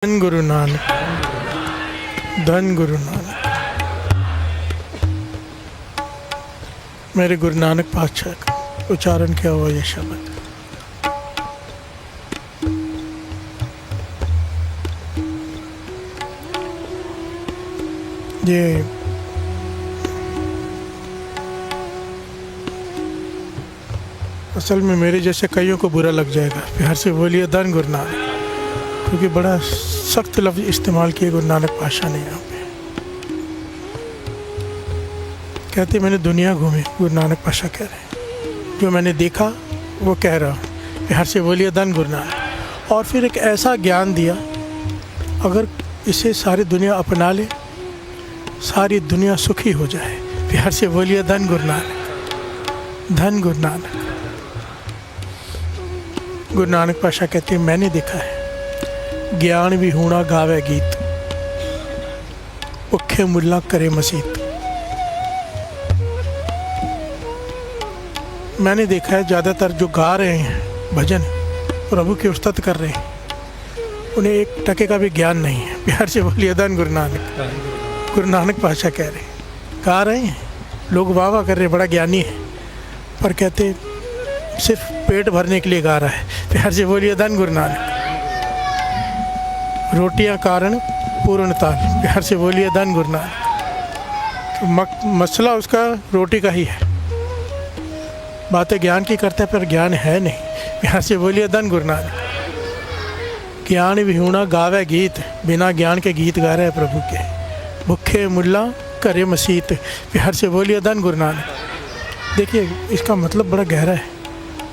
धन गुरु नानक, धन गुरु नानक। मेरे गुरु नानक पातशाह का उच्चारण किया हुआ ये शब्द ये असल में मेरे जैसे कईयों को बुरा लग जाएगा। प्यार से बोलिए धन गुरु नानक, क्योंकि बड़ा सख्त लफ्ज़ इस्तेमाल किए गुरु नानक पातशाह ने यहाँ पे। कहते मैंने दुनिया घूमी, गुरु नानक पातशाह कह रहे हैं, जो मैंने देखा वो कह रहा हूँ। प्यार से बोलिए धन गुरु नानक। और फिर एक ऐसा ज्ञान दिया, अगर इसे सारी दुनिया अपना ले, सारी दुनिया सुखी हो जाए। प्यार से बोलिए धन गुरु नानक, धन गुरु नानक। गुरु नानक पातशाह कहते हैं मैंने देखा है, ज्ञान भी होना गावे गीत, भुखे मुल्ला करे मसीत। मैंने देखा है ज़्यादातर जो गा रहे हैं भजन, प्रभु की उस्तत कर रहे हैं, उन्हें एक टके का भी ज्ञान नहीं है। प्यार से बोलिए धन गुरु नानक। गुरु नानक पातशाह कह रहे हैं, गा रहे हैं लोग, वाह वाह कर रहे हैं, बड़ा ज्ञानी है, पर कहते सिर्फ पेट भरने के लिए गा रहा है। प्यार से बोलिए धन गुरु नानक। रोटियां कारण पूर्ण ताल। प्यार से बोलिए धन गुरु नानक। मसला उसका रोटी का ही है, बातें ज्ञान की करता है पर ज्ञान है नहीं। प्यार से बोलिए धन गुरु नानक। ज्ञान विहूणा गावे गीत, बिना ज्ञान के गीत गा रहे हैं प्रभु के। भुखे मुल्ला करे मसीत। प्यार से बोलिए धन गुरु नानक। देखिए इसका मतलब बड़ा गहरा है।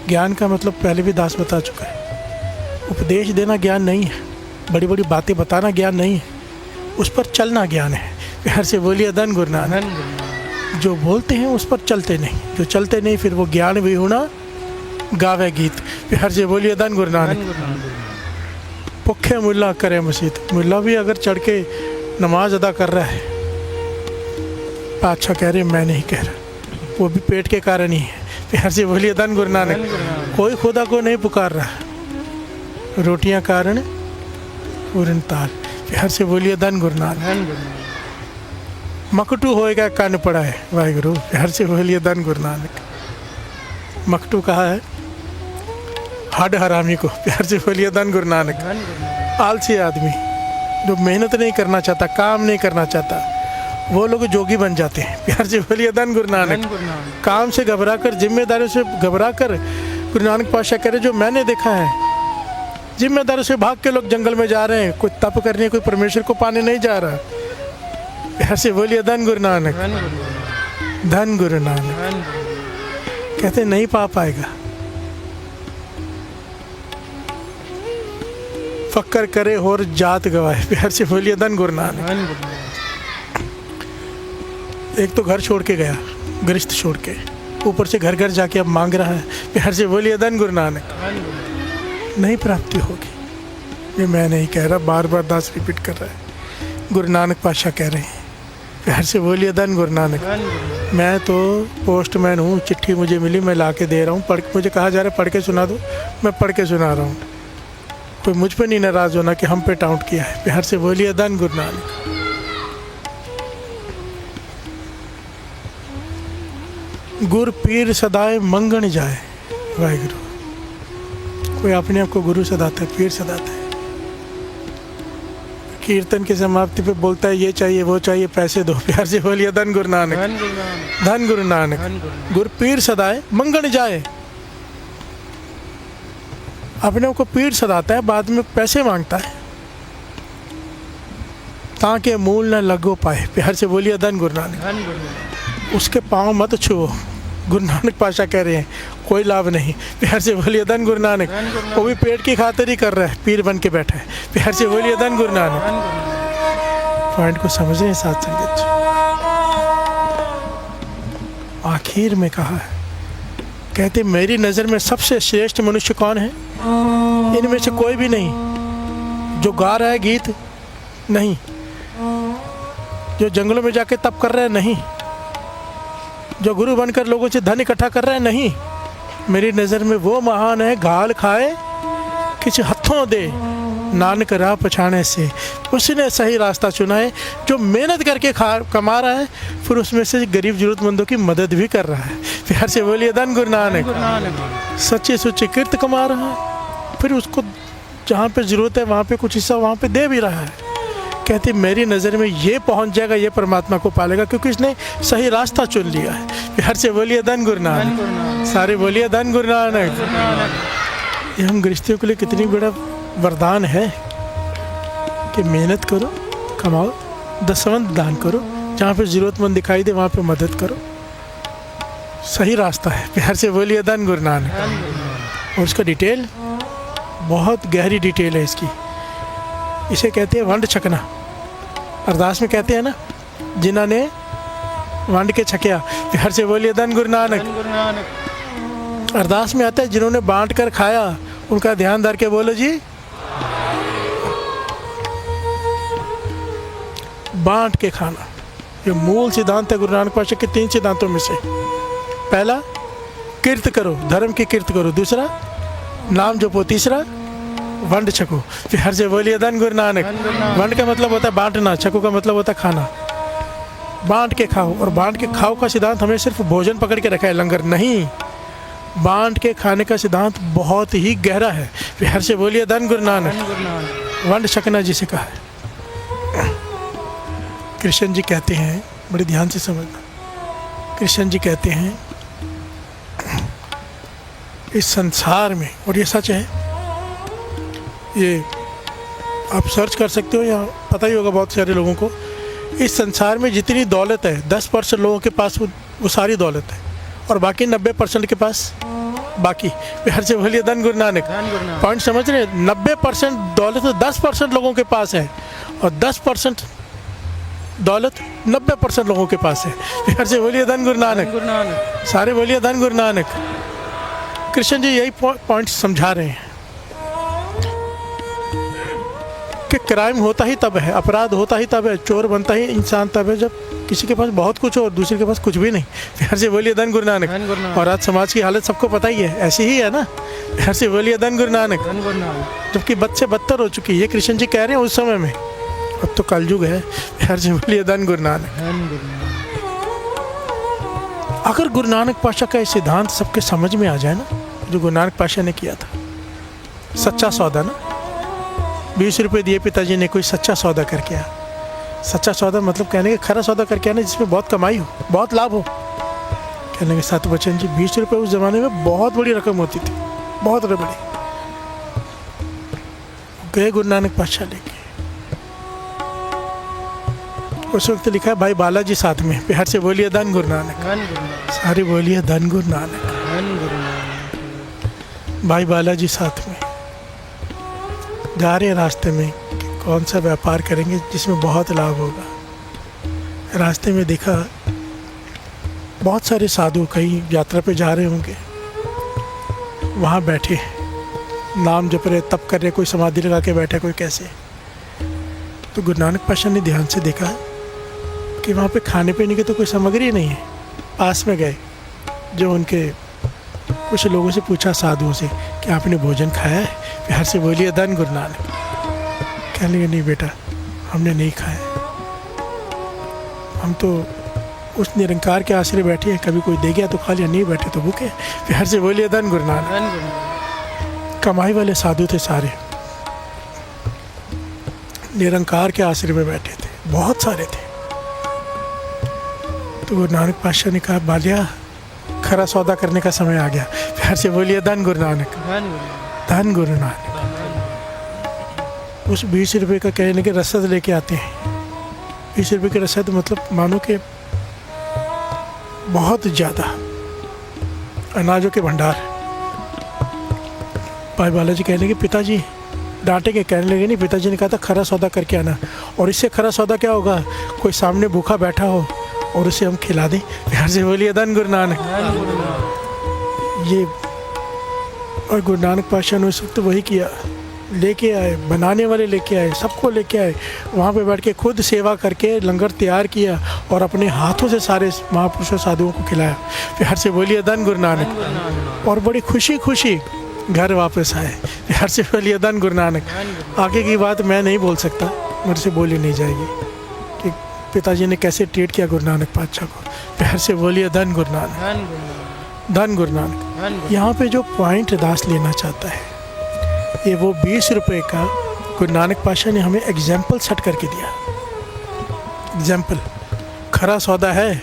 ज्ञान का मतलब पहले भी दास बता चुका है। उपदेश देना ज्ञान नहीं है, बड़ी बड़ी बातें बताना ज्ञान नहीं है, उस पर चलना ज्ञान है। प्यार से बोलिए धन गुरु नानक। जो बोलते हैं उस पर चलते नहीं, जो चलते नहीं फिर वो ज्ञान भी होना गावे गीत। प्यार से बोलिए धन गुरु नानक। भुखे मुल्ला करे मसीत। मुल्ला भी अगर चढ़ के नमाज अदा कर रहा है, पातशाह कह रहे मैं नहीं कह रहा, वो भी पेट के कारण ही है। प्यार से बोलिए धन गुरु नानक। कोई खुदा को नहीं पुकार रहा, रोटियां कारण पूर्ण ताल। प्यार से बोलिए धन गुरु नानक। मकटू होएगा कान पड़ा है वाहिगुरु। प्यार से बोलिए धन गुरु नानक। मकटू कहा है हड हरामी को। प्यार से बोलिए धन गुरु नानक। आलसी आदमी जो मेहनत नहीं करना चाहता, काम नहीं करना चाहता, वो लोग जोगी बन जाते हैं। प्यार से बोलिए धन गुरु नानक। काम से घबरा कर, जिम्मेदारियों से घबरा कर, गुरु नानक पातशाह कह रहे जो मैंने देखा है, जिम्मेदारी से भाग के लोग जंगल में जा रहे हैं, कोई तप करने, कोई परमेश्वर को पाने नहीं जा रहा। प्यार से बोलिए धन गुरु नानक, धन गुरु नानक। कहते नहीं पा पाएगा, फक्कर करे और जात गवाए। प्यार से बोलिए धन गुरु नानक। एक तो घर छोड़ के गया, गृहस्थ छोड़ के, ऊपर से घर घर जाके अब मांग रहा है। प्यार से बोलिए धन गुरु नानक। नहीं प्राप्ति होगी, ये मैं नहीं कह रहा, बार बार दास रिपीट कर रहा है, गुरु नानक पातशाह कह रहे हैं। प्यार से बोलिए धन गुरु नानक। मैं तो पोस्टमैन हूँ, चिट्ठी मुझे मिली, मैं ला के दे रहा हूँ, मुझे कहा जा रहा है पढ़ के सुना दो, मैं पढ़ के सुना रहा हूँ। कोई मुझ पर नहीं नाराज़ होना कि हम पे टाउट किया है। प्यार से बोलिए धन गुरु नानक। गुर पीर सदाए मंगन जाए वाहिगुरु। कोई अपने आप को गुरु सदाता है, पीर सदाता है। कीर्तन की समाप्ति पे बोलता है ये चाहिए वो चाहिए, पैसे दो। प्यार से बोलिए धन गुरु नानक, धन गुरु नानक। गुर पीर सदाए मंगन जाए। अपने आप को पीर सदाता है, बाद में पैसे मांगता है, ताकि मूल न लगो पाए। प्यार से बोलिए धन गुरु नानक। उसके पाँव मत छुओ, गुरु नानक पातशाह कह रहे हैं, कोई लाभ नहीं। प्यार से बोलिए धन गुरु नानक। वो भी पेट की खातिर ही कर रहा है, पीर बन के बैठा है। प्यार से बोलिए धन गुरु नानक। पॉइंट को समझ रहे हैं साथ संगत। आखिर में कहा है, कहते मेरी नज़र में सबसे श्रेष्ठ मनुष्य कौन है? इनमें से कोई भी नहीं। जो गा रहा है गीत नहीं, जो जंगलों में जाके तप कर रहा है नहीं, जो गुरु बनकर लोगों से धन इकट्ठा कर रहा है नहीं। मेरी नज़र में वो महान है, गाल खाए किसी हथों दे नानक राह पछाने से, उसने सही रास्ता चुना है। जो मेहनत करके कमा रहा है, फिर उसमें से गरीब जरूरतमंदों की मदद भी कर रहा है। प्यार से बोलिए धन गुरु नानक। सच्चे सुच्चे कीर्त कमा रहा है, फिर उसको जहाँ पे ज़रूरत है वहाँ पे कुछ हिस्सा वहाँ पे दे भी रहा है। कहते मेरी नज़र में ये पहुँच जाएगा, ये परमात्मा को पालेगा, क्योंकि इसने सही रास्ता चुन लिया है। प्यार से बोलिए धन गुरु नानक। सारे बोलिए धन गुरु नानक। ये हम गृहस्थियों के लिए कितनी बड़ा वरदान है कि मेहनत करो, कमाओ, दसवंध दान करो, जहाँ पे ज़रूरतमंद दिखाई दे वहाँ पे मदद करो। सही रास्ता है। प्यार से बोलिए धन गुरु नानक। और उसका डिटेल बहुत गहरी डिटेल है इसकी। इसे कहते हैं वंड छकना। अरदास में कहते हैं ना, जिन्होंने वंड के छकिया। प्यार से बोलिए धन गुरु नानक। अरदास में आता है जिन्होंने बांट कर खाया, उनका ध्यान धर के बोलो जी। बांट के खाना, ये मूल सिद्धांत है गुरु नानक पातशाह के 3 सिद्धांतों में से। पहला, कीर्त करो, धर्म की कीर्त करो। दूसरा, नाम जपो। तीसरा, वंड छको। प्यार से बोलिए धन गुरु नानक। वंड का मतलब होता है बांटना, छको का मतलब होता है खाना। बांट के खाओ। और बांट के खाओ का सिद्धांत हमें सिर्फ भोजन पकड़ के रखा है, लंगर नहीं। बांट के खाने का सिद्धांत बहुत ही गहरा है। प्यार से बोलिए धन गुरु नानक। वंड छकना जिसे कहा है। कृष्ण जी कहते हैं, बड़े ध्यान से समझना, कृष्ण जी कहते हैं इस संसार में, और ये सच है, ये आप सर्च कर सकते हो या पता ही होगा बहुत सारे लोगों को, इस संसार में जितनी दौलत है 10% लोगों के पास वो सारी दौलत है, और बाकी 90% के पास बाकी। प्यार से बोलिए धन गुरु नानक। पॉइंट समझ रहे हैं? 90% दौलत तो 10% लोगों के पास है, और 10% दौलत 90% लोगों के पास है। प्यार से बोलिए धन गुरु नानक। सारे बोलिए धन गुरु नानक। कृष्ण जी यही पॉइंट समझा रहे हैं कि क्राइम होता ही तब है, अपराध होता ही तब है, चोर बनता ही इंसान तब है जब किसी के पास बहुत कुछ हो और दूसरे के पास कुछ भी नहीं। प्यार से बोलिए धन गुरु नानक। और आज समाज की हालत सबको पता ही है, ऐसी ही है ना। प्यार से बोलिए धन गुरु नानक। जबकि बद से बदतर हो चुकी है, ये कृष्ण जी कह रहे हैं उस समय में। अब तो कलयुग है। प्यार से बोलिए धन गुरु नानक। अगर गुरु नानक पातशाह का ये सिद्धांत सबके समझ में आ जाए ना, जो गुरु नानक पातशाह ने किया था, सच्चा सौदा ना, 20 रुपये दिए पिताजी ने, कोई सच्चा सौदा करके आया। सच्चा सौदा मतलब कहने के खरा सौदा करके आना जिसमें बहुत कमाई हो, बहुत लाभ हो। कहने के साथ बच्चन जी 20 रुपये उस ज़माने में बहुत बड़ी रकम होती थी, बहुत बड़ी। गए गुरु नानक पातशाह लेके, उस वक्त लिखा है भाई बालाजी साथ में। प्यार से बोलिए धन गुरु नानक। सारे बोलिए धन गुरु नानक। भाई बालाजी साथ में जा रहे हैं रास्ते में कि कौन सा व्यापार करेंगे जिसमें बहुत लाभ होगा। रास्ते में देखा बहुत सारे साधु कहीं यात्रा पे जा रहे होंगे, वहाँ बैठे नाम जप रहे, तप कर रहे, कोई समाधि लगा के बैठे, कोई कैसे। तो गुरु नानक पातशाह ने ध्यान से देखा कि वहाँ पे खाने पीने की तो कोई सामग्री नहीं है। पास में गए, जो उनके कुछ लोगों से पूछा, साधुओं से, कि आपने भोजन खाया है? प्यार से बोलिए धन गुरु नानक। कहने लगे नहीं बेटा, हमने नहीं खाया, हम तो उस निरंकार के आश्रय बैठे हैं, कभी कोई दे गया तो खा लिया, नहीं बैठे तो भूखे। प्यार से बोलिए धन गुरु नानक। कमाई वाले साधु थे सारे, निरंकार के आश्रय में बैठे थे, बहुत सारे थे। तो गुरु नानक पातशाह ने कहा बालिया, खरा सौदा करने का समय आ गया। प्यार से बोलिए धन गुरु नानक। धन गुरु नानक। उस 20 रुपये का कहने के रसद लेके आते हैं। 20 रुपये के रसद मतलब मानो कि बहुत ज़्यादा अनाजों के भंडार। भाई बालाजी कहने लगे पिताजी डांटे के, कहने लगे नहीं, पिताजी ने कहा था खरा सौदा करके आना। और इससे खरा सौदा क्या होगा? कोई सामने भूखा बैठा हो और उसे हम खिला दें। प्यार से बोलिए धन गुरु नानक। ये और गुरु नानक पातशाह ने उस वक्त वही किया, लेके आए, बनाने वाले लेके आए, सबको लेके आए, वहाँ पे बैठ के खुद सेवा करके लंगर तैयार किया और अपने हाथों से सारे महापुरुषों साधुओं को खिलाया। प्यार से बोलिए धन गुरु नानक। और बड़ी खुशी खुशी घर वापस आए। प्यार से बोलिए धन गुरु नानक। आगे की बात मैं नहीं बोल सकता, मेरे से बोली नहीं जाएगी कि पिताजी ने कैसे ट्रीट किया गुरु नानक पातशाह को। प्यार से बोलिए धन गुरु नानक, धन गुरु नानक। यहाँ पे जो पॉइंट दास लेना चाहता है, ये वो 20 रुपए का गुरु नानक पातशाह ने हमें एग्जाम्पल सेट करके दिया। एग्जाम्पल खरा सौदा है,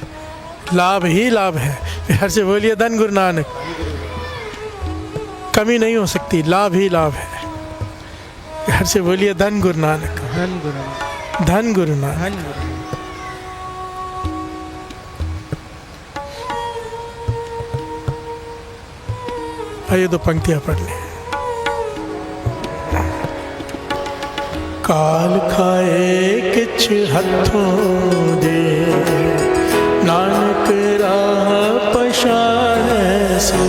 लाभ ही लाभ है। प्यार से बोलिए धन गुरु नानक। कमी नहीं हो सकती, लाभ ही लाभ है। प्यार से बोलिए धन गुरु नानक, धन गुरु नानक, धन गुरु नानक। धन गुरु नानक। आइए 2 पंक्तियां पढ़ लें। काल खाए किछ हथों दे, नानक राह पछाड़े से।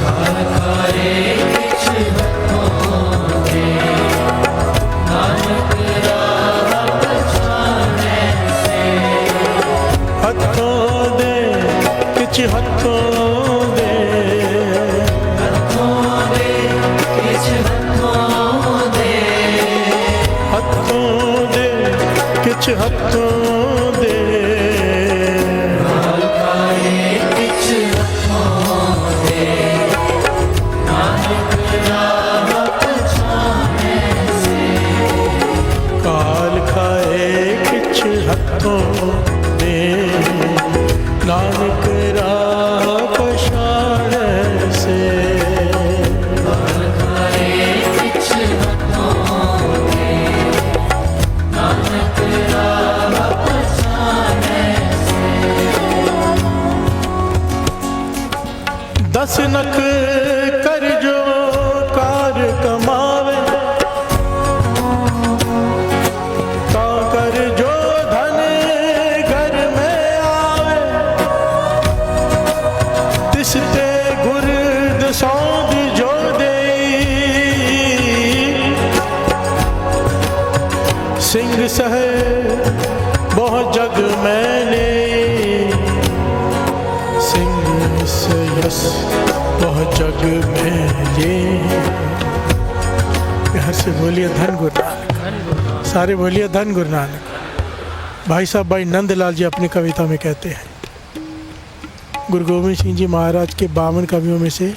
काल खाए किछ हथों दे, नानक राह पछाड़े से। हथों दे किछ हथों दे, हथों दे किछ हथों दे, हथों दे किछ हथों दे। काल खाए किछ हथों दे, नानक राह पछाड़े से। काल खाए किछ हथों दे, नानक राह पछाड़े से। काल खाए किछ हथों दे, नानक राह पछाड़े से। 10 नख कर जो कार कमावे, ता कर जो धन घर में आवे। तिसते गुरद सौंद जो देई, सिंह सहे बहु जग मैंने। सिंह से यस बहु जग में ये। प्यार से बोलिए धन गुरु नानक। सारे बोलिए धन गुरु नानक। भाई साहब भाई नंदलाल जी अपनी कविता में कहते हैं, गुरु गोविंद सिंह जी महाराज के 52 कवियों में से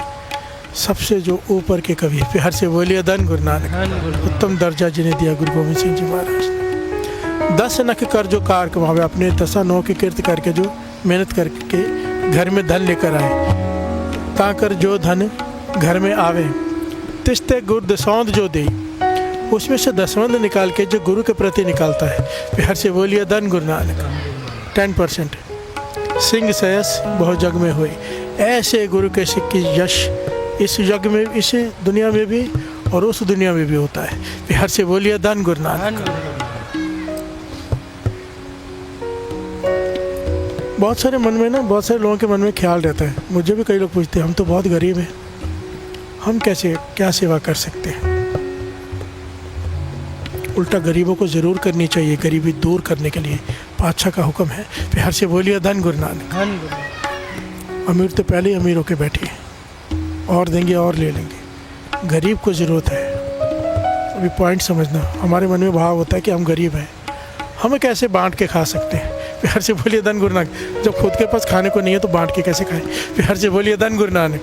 सबसे जो ऊपर के कवि। प्यार से बोलिए धन गुरु नानक। धन गुरु नानक। उत्तम दर्जा जिन्हें दिया गुरु गोविंद सिंह जी महाराज ने। 10 नख कर जो कार कमावे, अपने 10 नौ की कीर्त करके जो मेहनत करके घर में धन लेकर आए। ताकर जो धन घर में आवे, तिस्ते गुर दसौंद जो दे, उसमें से दसवंद निकाल के जो गुरु के प्रति निकालता है। प्यार से बोलिए धन गुरु नानक। 10% सिंह सयस बहु जग में हुई। ऐसे गुरु के सिक्की यश इस जग में, इस दुनिया में भी और उस दुनिया में भी होता है। प्यार से बोलिए धन गुरु नानक। धन गुरु नानक। बहुत सारे मन में ना, बहुत सारे लोगों के मन में ख्याल रहता है, मुझे भी कई लोग पूछते हैं, हम तो बहुत गरीब हैं, हम कैसे क्या सेवा कर सकते हैं। उल्टा गरीबों को ज़रूर करनी चाहिए, गरीबी दूर करने के लिए पातशाह का हुक्म है। प्यार से बोलिए धन गुरु नानक। धन गुरु नानक। अमीर तो पहले ही अमीर होकर बैठे हैं, और देंगे और ले लेंगे। गरीब को ज़रूरत है। अभी पॉइंट समझना, हमारे मन में भाव होता है कि हम गरीब हैं, हम कैसे बांट के खा सकते हैं। प्यार से बोलिए धन गुरु नानक। जब खुद के पास खाने को नहीं है तो बांट के कैसे खाएं। प्यार से बोलिए धन गुरु नानक।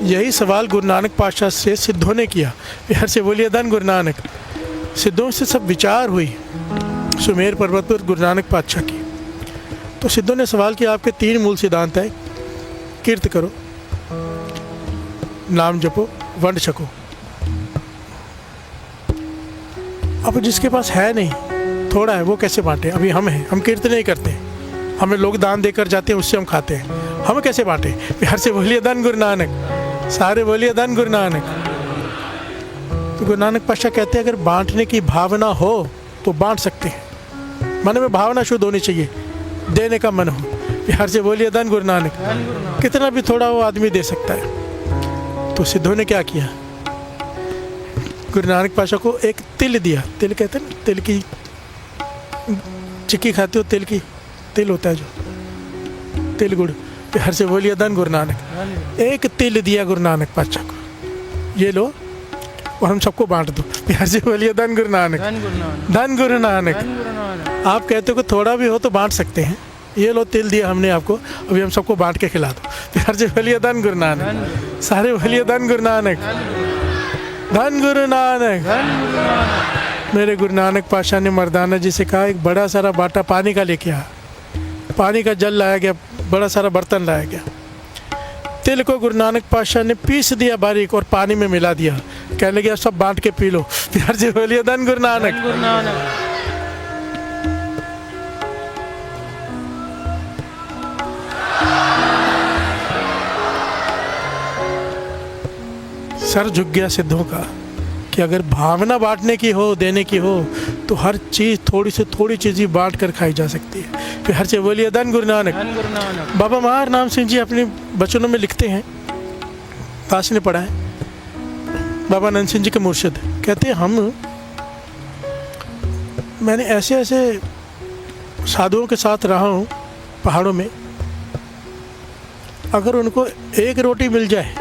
यही सवाल गुरु नानक पातशाह से सिद्धों ने किया। प्यार से बोलिए धन गुरु नानक। सिद्धों से सब विचार हुई सुमेर पर्वत पर गुरु नानक पातशाह की। तो सिद्धों ने सवाल किया, आपके 3 मूल सिद्धांत है, कीर्त करो, नाम जपो, वंड छको। अब जिसके पास है नहीं, थोड़ा है, वो कैसे बांटे। अभी हम हैं, हम कीर्तन नहीं करते, हमें लोग दान देकर जाते हैं, उससे हम खाते हैं, हम कैसे बांटे। प्यार से बोलिए धन गुरु नानक। सारे बोलिए धन गुरु नानक। तो गुरु नानक पातशाह कहते हैं, अगर बांटने की भावना हो तो बांट सकते हैं। मन में भावना शुद्ध होनी चाहिए, देने का मन हो। प्यार से बोलिए धन गुरु नानक। कितना भी थोड़ा वो आदमी दे सकता है। तो सिद्धों ने क्या किया, गुरु नानक पातशाह को एक तिल दिया। तिल कहते हैं, तिल की चिक्की खाते हो, तिल की, तिल होता है जो तिल गुड़, प्यार से बोलिए धन गुरु नानक। एक तिल दिया गुरु नानक पातशाह को, ये लो और हम सबको बांट दो। प्यार से बोलिए धन गुरु नानक, धन गुरु नानक। आप कहते हो कि थोड़ा भी हो तो बांट सकते हैं, ये लो तिल दिया हमने आपको, अभी हम सबको बांट के खिला दो। प्यार से बोलिए धन गुरु नानक, सारे बोलिए धन गुरु नानक, धन गुरु नानक। मेरे गुरु नानक पातशाह ने मर्दाना जी से कहा एक बड़ा सारा बाटा पानी का लेके आ। पानी का जल लाया गया, बड़ा सारा बर्तन लाया गया। तिल को गुरु नानक पातशाह ने पीस दिया बारीक और पानी में मिला दिया। कहने लगे सब बांट के पी लो। प्यार से बोलिए धन गुरु नानक। सर झुक गया सिद्धों का कि अगर भावना बांटने की हो, देने की हो, तो हर चीज़ थोड़ी से थोड़ी चीज़ ही बांट कर खाई जा सकती है। फिर हर से बोलिए धन गुरु नानक। बाबा महार नाम सिंह जी अपने वचनों में लिखते हैं, दास ने पढ़ा है, बाबा नंद सिंह जी के मुर्शिद कहते हैं मैंने ऐसे ऐसे साधुओं के साथ रहा हूँ पहाड़ों में, अगर उनको एक रोटी मिल जाए,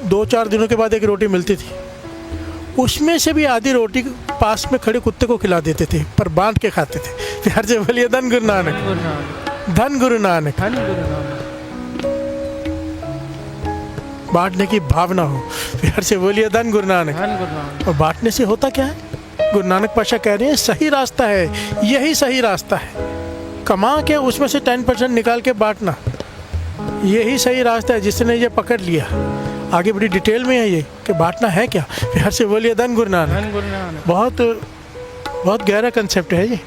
2-4 दिनों के बाद एक रोटी मिलती थी, उसमें से भी आधी रोटी पास में खड़े कुत्ते को खिला देते थे, पर बांट के खाते थे। प्यार से बोलिए धन गुरु नानक, धन गुरु नानक। बांटने की भावना हो, प्यार से बोलिए धन गुरु नानक। और बांटने से होता क्या है? गुरु नानक पातशाह कह रहे हैं सही रास्ता है, यही सही रास्ता है। कमा के उसमें से 10% निकाल के बांटना, यही सही रास्ता है। जिसने ये पकड़ लिया, आगे बड़ी डिटेल में है ये कि बांटना है क्या। प्यार से बोलिए धन गुरु नानक। बहुत बहुत गहरा कंसेप्ट है ये,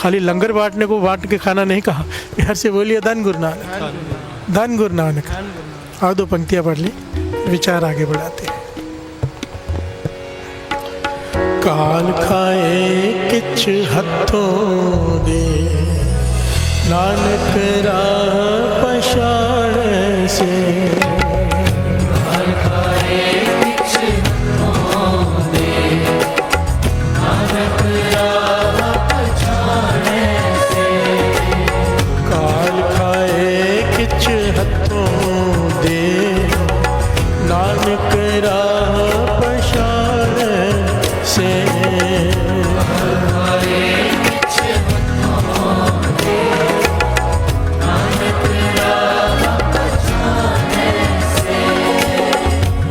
खाली लंगर बांटने को बांट के खाना नहीं कहा। प्यार से बोलिए धन गुरु नानक, धन गुरु नानक। और 2 पंक्तियाँ पढ़ ली, विचार आगे बढ़ाते हैं। काल खाए किछ हथों दे, नानक राह पछाड़ से।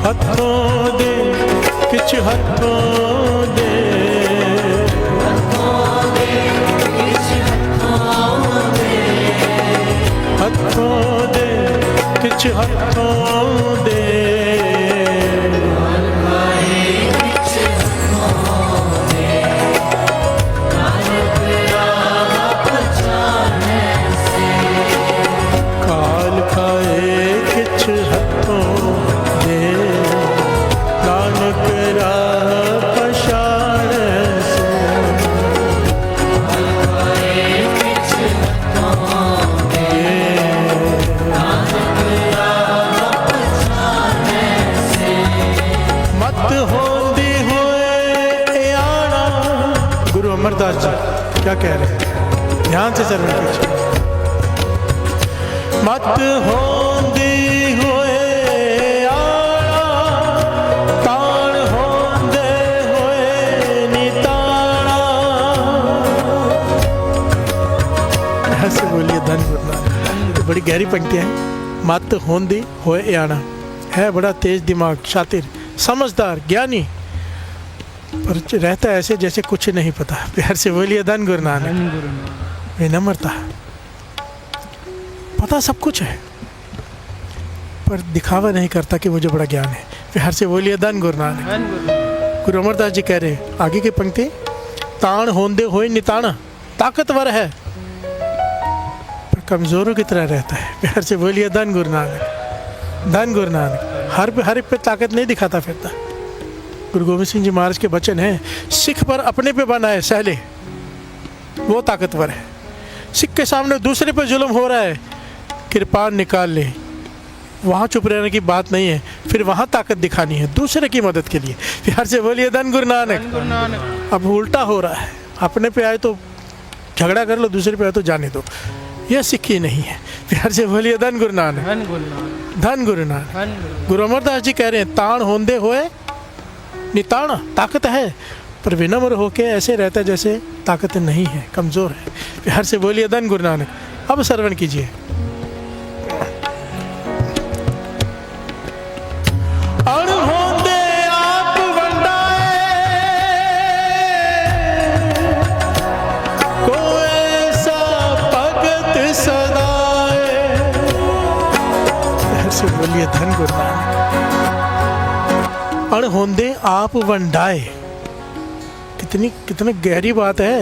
हथों दे किछ हथों दे, हथों दे किछ हथों दे। काल खाए किछ हथों दे, नानक राह पछाड़ से। मत होंदी होए आना। गुरु अमरदास जी क्या कह रहे हैं, ध्यान से श्रवण कीजिए। मत होंदी होए आना, ताण होंदे होए निताना। ऐसे बोलिए धन गुरु नानक। बड़ी गहरी पंक्तियाँ हैं। मत होंदी होए आना है बड़ा तेज दिमाग, शातिर, समझदार, ज्ञानी, पर रहता ऐसे जैसे कुछ नहीं पता। प्यार से बोलिए धन गुरु नानक। विनम्रता, पता सब कुछ है पर दिखावा नहीं करता कि मुझे बड़ा ज्ञान है। प्यार से बोलिए धन गुरु नानक। गुरु अमरदास जी कह रहे हैं आगे की पंक्ति, ताण होंदे होए निताना, ताकतवर है पर कमजोरों की तरह रहता है। प्यार से बोलिए धन गुरु नानक, धन गुरु नानक। हर पे ताकत नहीं दिखाता फिरता। गुरु गोविंद सिंह जी महाराज के वचन हैं, सिख पर अपने पे बनाए सहले, वो ताकतवर है। सिख के सामने दूसरे पे जुल्म हो रहा है, कृपान निकाल ले, वहाँ चुप रहने की बात नहीं है, फिर वहाँ ताकत दिखानी है दूसरे की मदद के लिए। प्यार से बोलिए धन गुरु नानक। अब उल्टा हो रहा है, अपने पे आए तो झगड़ा कर लो, दूसरे पे आए तो जाने दो, यह सिक्खी नहीं है। प्यार से बोलिए धन गुरु नानक, धन गुरु नानक, धन गुरु नानक। धन गुरु गुरु अमरदास जी कह रहे हैं ताण होंदे होए निताण, ताकत है पर विनम्र होके ऐसे रहता है जैसे ताकत नहीं है, कमज़ोर है। प्यार से बोलिए धन गुरु नानक। अब श्रवण कीजिए। अण होंदे आप वंडाए, कोई ऐसा भगत सदाए। प्यार से बोलिए धन गुरु नानक। अण होंदे आप वंडाए, कितनी गहरी बात है।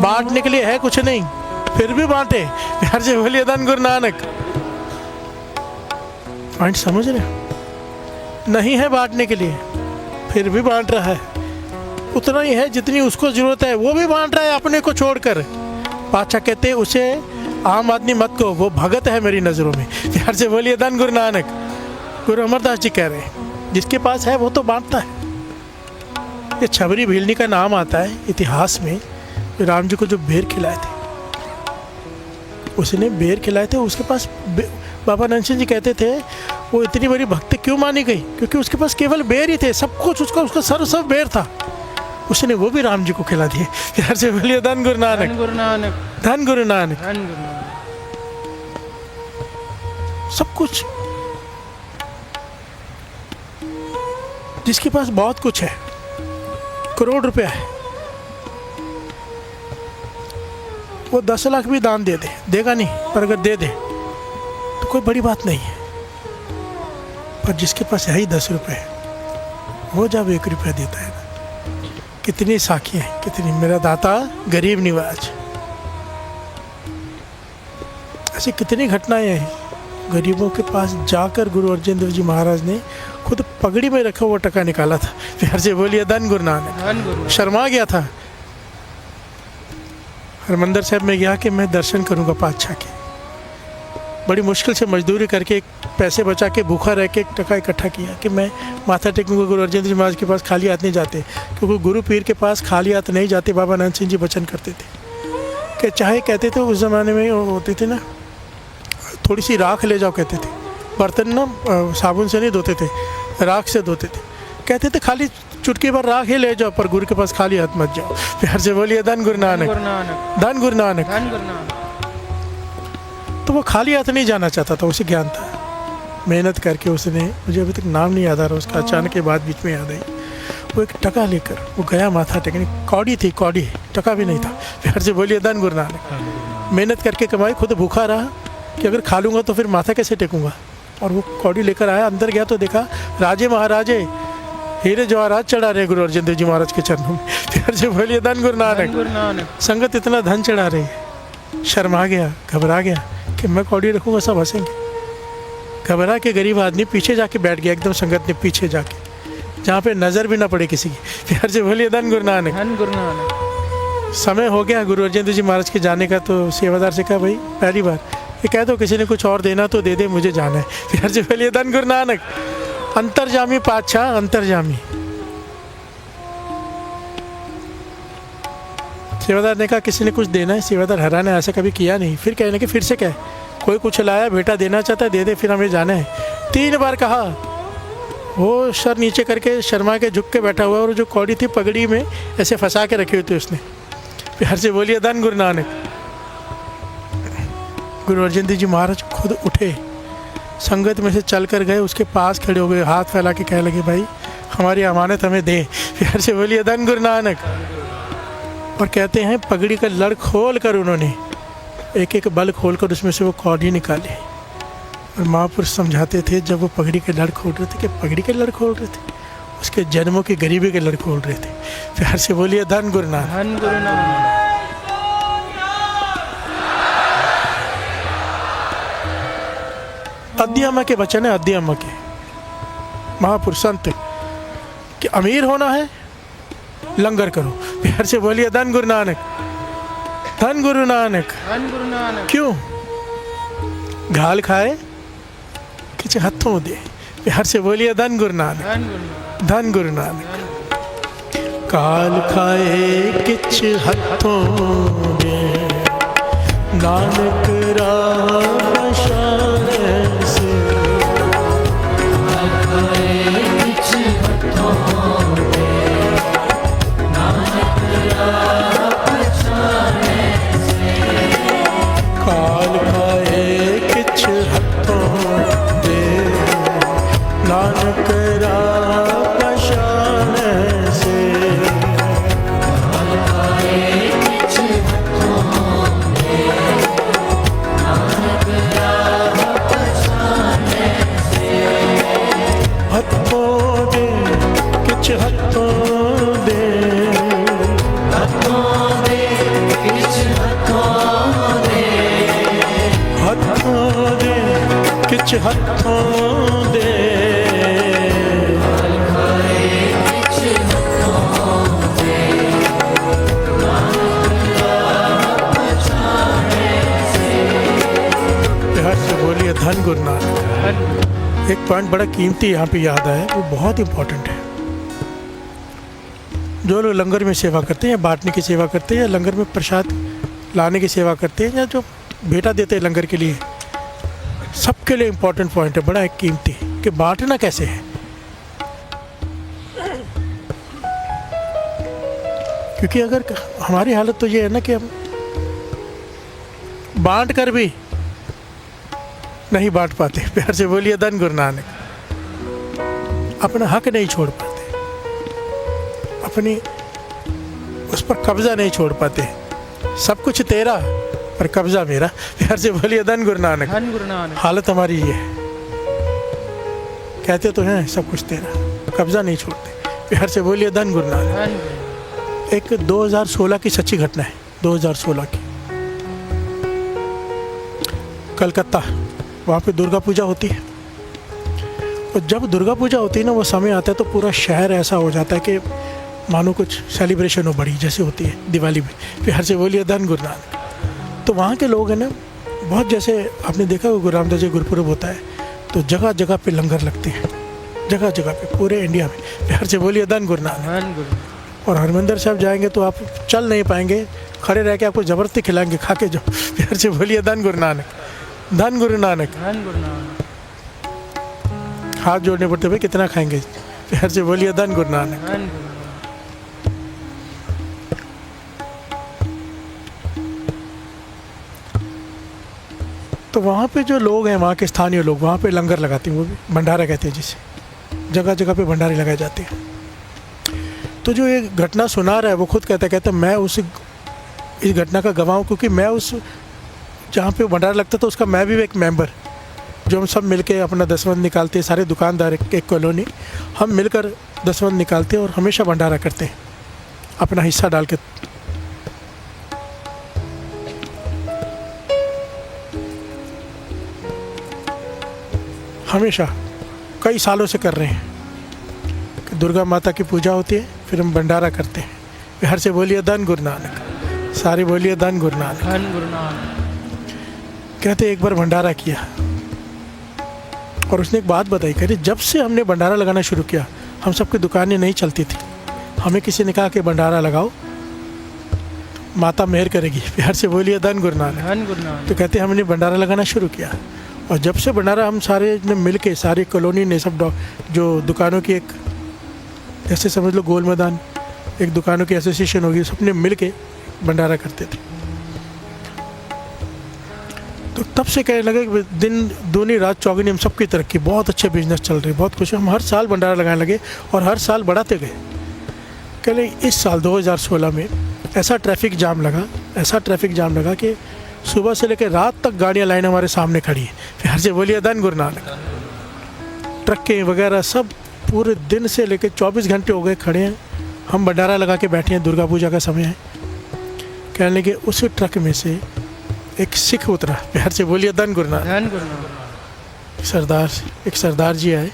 बांटने के लिए है कुछ नहीं, फिर भी बांटे। प्यार से बोलिए धन गुरु नानक। पॉइंट समझ रहे हो? नहीं है बांटने के लिए, फिर भी बांट रहा है। उतना ही है जितनी उसको जरूरत है, वो भी बांट रहा है अपने को छोड़कर। पाचा कहते उसे आम आदमी मत को, वो भगत है मेरी नज़रों में। प्यार से बोलिए धन गुरु नानक। गुरु अमरदास जी कह रहे हैं जिसके पास है वो तो बांटता है। ये छबरी भीलनी का नाम आता है इतिहास में। राम जी को जो बेर खिलाए थे, उसने बेर खिलाए थे, उसके पास बाबा नंद सिंह जी कहते थे वो इतनी बड़ी भक्ति क्यों मानी गई, क्योंकि उसके पास केवल बेर ही थे, सब कुछ उसका सब बेर था। उसने वो भी राम जी को खिला दिए। प्यार से बोलिए धन गुरु नानक, धन गुरु नानक, धन गुरु नानक। धन गुरु नानक। सब कुछ जिसके पास बहुत कुछ है, करोड़ रुपया है, वो 10 लाख भी दान दे दे, देगा नहीं, पर अगर दे दे तो कोई बड़ी बात नहीं है। पर जिसके पास है ही 10 रुपये, वो जब 1 रुपया देता है ना, कितनी साखी है, कितनी। मेरा दाता गरीब निवाज, ऐसी कितनी घटनाएं हैं। गरीबों के पास जाकर गुरु अर्जन देव जी महाराज ने खुद पगड़ी में रखा हुआ टका निकाला था। प्यार से बोलिए धन गुरु नानक। धन गुरु नानक। शर्मा गया था। हरमंदिर साहब में गया कि मैं दर्शन करूंगा पातशाह के। बड़ी मुश्किल से मजदूरी करके पैसे बचा के भूखा रह के टका इकट्ठा किया कि मैं माथा टेकूंगा। गुरु अर्जन देव जी महाराज के पास खाली हाथ नहीं जाते, क्योंकि गुरु पीर के पास खाली हाथ नहीं जाते। बाबा नंद सिंह जी वचन करते थे कि चाहे कहते थे उस ज़माने में होते थे ना, थोड़ी सी राख ले जाओ कहते थे। बर्तन ना साबुन से नहीं धोते थे, राख से धोते थे। कहते थे खाली चुटकी भर राख ही ले जाओ, पर गुरु के पास खाली हाथ मत जाओ। प्यार से बोलिए धन गुरु नानक, धन गुरु नानक, धन गुरु नानक। तो वो खाली हाथ नहीं जाना चाहता था, उसे ज्ञान था। मेहनत करके उसने, मुझे अभी तक नाम नहीं याद आ रहा उसका, अचानक के बाद बीच में याद आई, वो एक टका लेकर वो गया माथा टेकने। कौड़ी थी, कौड़ी, टका भी नहीं था। प्यार से बोलिए धन गुरु नानक। मेहनत करके कमाई, खुद भूखा रहा कि अगर खा लूँगा तो फिर माथा कैसे टेकूंगा। और वो कौड़ी लेकर आया, अंदर गया तो देखा राजे महाराजे हीरे जवाहरात चढ़ा रहे गुरु अर्जन देव जी महाराज के चरणों में। प्यार से बोलिए धन गुरु नानक। संगत इतना धन चढ़ा रही है, शर्मा गया, घबरा गया कि मैं कौड़ी रखूँगा सब हंसेंगे। घबरा के गरीब आदमी पीछे जाके बैठ गया, एकदम संगत ने पीछे जाके, जहाँ पे नज़र भी ना पड़े किसी की। प्यार से बोलिए धन गुरु नानक, धन गुरु नानक। समय हो गया गुरु अर्जन देव जी महाराज के जाने का। तो सेवादार से कहा भाई पहली बार ये कह दो किसी ने कुछ और देना तो दे दे, मुझे जाना है। प्यार से बोलिए धन गुरु नानक। अंतर्जामी पातशाह, अंतर्जामी। सेवादार ने कहा किसी ने कुछ देना है। सेवादार हैरान है, ऐसा कभी किया नहीं। फिर कहने कि फिर से क्या, कोई कुछ लाया, बेटा देना चाहता है दे दे, फिर हमें जाना है। 3 बार कहा। वो सर नीचे करके शर्मा के झुक के बैठा हुआ, और जो कौड़ी थी पगड़ी में ऐसे फंसा के रखी हुई थी उसने। प्यार से बोलिए धन गुरु नानक। गुरु अर्जन देव जी महाराज खुद उठे, संगत में से चल कर गए, उसके पास खड़े हो गए, हाथ फैला के कहने लगे भाई हमारी अमानत हमें दे। प्यार से बोलिए धन गुरु नानक। और कहते हैं पगड़ी का लड़ खोल कर उन्होंने एक एक बल खोल कर उसमें से वो कौड़ी निकाले। और महापुरुष समझाते थे जब वो पगड़ी के लड़ खोल रहे थे कि पगड़ी के लड़ खोल रहे थे, उसके जन्मों की गरीबी के लड़ खोल रहे थे। प्यार से बोलिए धन गुरु नानक, धन गुरु नानक। अद्दी अम्मा के वचन है, अद्दी अम्मा के महापुरुष संत कि अमीर होना है लंगर करो। प्यार से बोलिए धन गुरु नानक, धन गुरु नानक। धन गुरु नानक। क्यों? घाल खाए किच हथों दे। प्यार से बोलिए धन गुरु नानक, धन गुरु नानक। धन गुरु नानक। काल खाए किच हथों दे, नानक राह दे हथों दे किछ हथों दे हथों दे किछ हथों दे फल खाए किछ हथों दे नानक आप छाड़े से प्यार से बोलिए धन गुरु नानक। धन गुरु एक पॉइंट बड़ा कीमती यहाँ पे याद आया, वो बहुत इंपॉर्टेंट है। जो लोग लंगर में सेवा करते हैं या बांटने की सेवा करते हैं या लंगर में प्रसाद लाने की सेवा करते हैं या जो भेंटा देते हैं लंगर के लिए, सबके लिए इम्पोर्टेंट पॉइंट है, बड़ा एक कीमती, कि बांटना कैसे है। क्योंकि अगर हमारी हालत तो ये है ना कि हम बांट कर भी नहीं बांट पाते। प्यार से बोलिए धन गुरु नानक। अपना हक नहीं छोड़ पाते, अपनी उस पर कब्जा नहीं छोड़ पाते। सब कुछ तेरा पर कब्जा मेरा। प्यार से बोलिए धन गुरु नानक। धन गुरु नानक। हालत हमारी ये है, कहते तो हैं सब कुछ तेरा, कब्जा नहीं छोड़ते। प्यार से बोलिए धन गुरु नानक। धन गुरु एक 2016 की सच्ची घटना है, 2016 की, कलकत्ता, वहाँ पे दुर्गा पूजा होती है। और जब दुर्गा पूजा होती है ना, वो समय आता है तो पूरा शहर ऐसा हो जाता है कि मानो कुछ सेलिब्रेशन हो बड़ी, जैसे होती है दिवाली में। प्यार से बोलिए धन गुरु नानक। तो वहाँ के लोग हैं ना, बहुत, जैसे आपने देखा गुरु रामदास जी गुरुपुरब होता है तो जगह जगह पे लंगर लगते हैं, जगह जगह पे पूरे इंडिया में। प्यार से बोलिए धन गुरु नानक। धन गुरु और हरमंदिर साहब जाएंगे तो आप चल नहीं पाएंगे, खड़े रह के आपको ज़बरदस्ती खिलाएंगे, खा के जाओ। प्यार से बोलिए धन गुरु नानक। धन गुरु नानक। धन गुरु नानक। हाथ जोड़ने पड़ते भाई, कितना खाएंगे। प्यार से बोलिए धन गुरु नानक। धन गुरु नानक। तो वहाँ पे जो लोग हैं, वहाँ के स्थानीय लोग, वहाँ पे लंगर लगाते हैं, वो भी भंडारा कहते हैं जिसे, जगह जगह पे भंडारे लगाए जाते हैं। तो जो ये घटना सुना रहा है वो खुद कहता मैं इस घटना का गवाह हूँ, क्योंकि मैं उस जहाँ पे भंडारा लगता था उसका मैं भी एक मेंबर, जो हम सब मिलके अपना दसवंध निकालते हैं, सारे दुकानदार एक कॉलोनी, हम मिलकर दसवंध निकालते हैं और हमेशा भंडारा करते हैं अपना हिस्सा डाल के। हमेशा कई सालों से कर रहे हैं कि दुर्गा माता की पूजा होती है, फिर हम भंडारा करते हैं। बिहार से बोलिए धन गुरु नानक, सारे बोलिए धन गुरु नानक। धन गुरु नानक। कहते एक बार भंडारा किया और उसने एक बात बताई, कह रही जब से हमने भंडारा लगाना शुरू किया, हम सबकी दुकानें नहीं चलती थी, हमें किसी ने कहा कि भंडारा लगाओ माता मेहर करेगी। बिहार से बोलिए धन गुरु नानक। धन गुरु नानक। तो कहते हमने भंडारा लगाना शुरू किया और जब से भंडारा हम सारे ने मिल के, सारी कॉलोनी ने, सब जो दुकानों की एक, जैसे समझ लो गोल मैदान, एक दुकानों की एसोसिएशन होगी, सबने मिल के भंडारा करते थे। तो तब से कहने लगे कि दिन दूनी रात चौगुनी, हम सबकी तरक्की, बहुत अच्छे बिजनेस चल रहे, बहुत खुश, हम हर साल भंडारा लगाने लगे और हर साल बढ़ाते गए। कह रहे इस साल 2016 में ऐसा ट्रैफिक जाम लगा कि सुबह से लेकर रात तक गाड़ियाँ लाइन हमारे सामने खड़ी है। फिर से बोलिए धन गुरु नानक। ट्रकें वगैरह सब पूरे दिन से लेकर 24 घंटे हो गए खड़े हैं, हम भंडारा लगा के बैठे हैं, दुर्गा पूजा का समय है। कहने लगे उस ट्रक में से एक सिख उतरा। प्यार से बोलिए धन गुरु नानक। धन गुरु नानक। एक सरदार जी आए,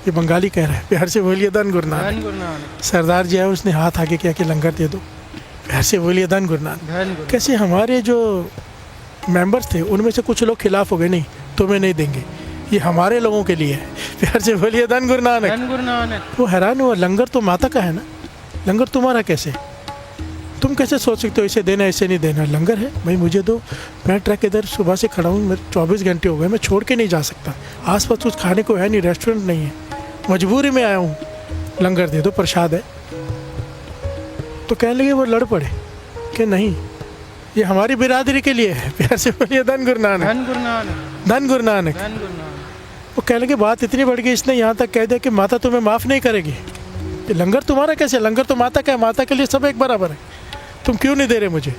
ये बंगाली कह रहा है, प्यार से बोलिए धन गुरु धन नानक। गुरु नानक। सरदार जी आए, उसने हाथ आगे किया कि लंगर दे दो। प्यार से बोलिए धन गुरु नानक। धन गुरु। कैसे हमारे जो मेंबर्स थे उनमें से कुछ लोग खिलाफ हो गए, नहीं तुम्हें नहीं देंगे, ये हमारे लोगों के लिए है। प्यार से बोलिए धन गुरु नानक। धन गुरु नानक। वो हैरान हुआ, लंगर तो माता का है ना, लंगर तुम्हारा कैसे, तुम कैसे सोच सकते हो इसे देना इसे नहीं देना, लंगर है भाई मुझे दो, मैं ट्रक इधर सुबह से खड़ा हूँ, मेरे 24 घंटे हो गए, मैं छोड़ के नहीं जा सकता, आसपास कुछ खाने को है नहीं, रेस्टोरेंट नहीं है, मजबूरी में आया हूँ, लंगर दे दो, प्रसाद है। तो कहने लगे, वो लड़ पड़े कि नहीं ये हमारी बिरादरी के लिए है। प्यार से बोलिए धन गुरु नानक। धन गुरु नानक। धन गुरु नानक। धन गुरु नानक। वो कहने लगे बात इतनी बढ़ गई, इसने यहाँ तक कह दिया कि माता तुम्हें माफ़ नहीं करेगी, ये लंगर तुम्हारा कैसे, लंगर तो माता का है, माता के लिए सब एक बराबर है, तुम क्यों नहीं दे रहे मुझे।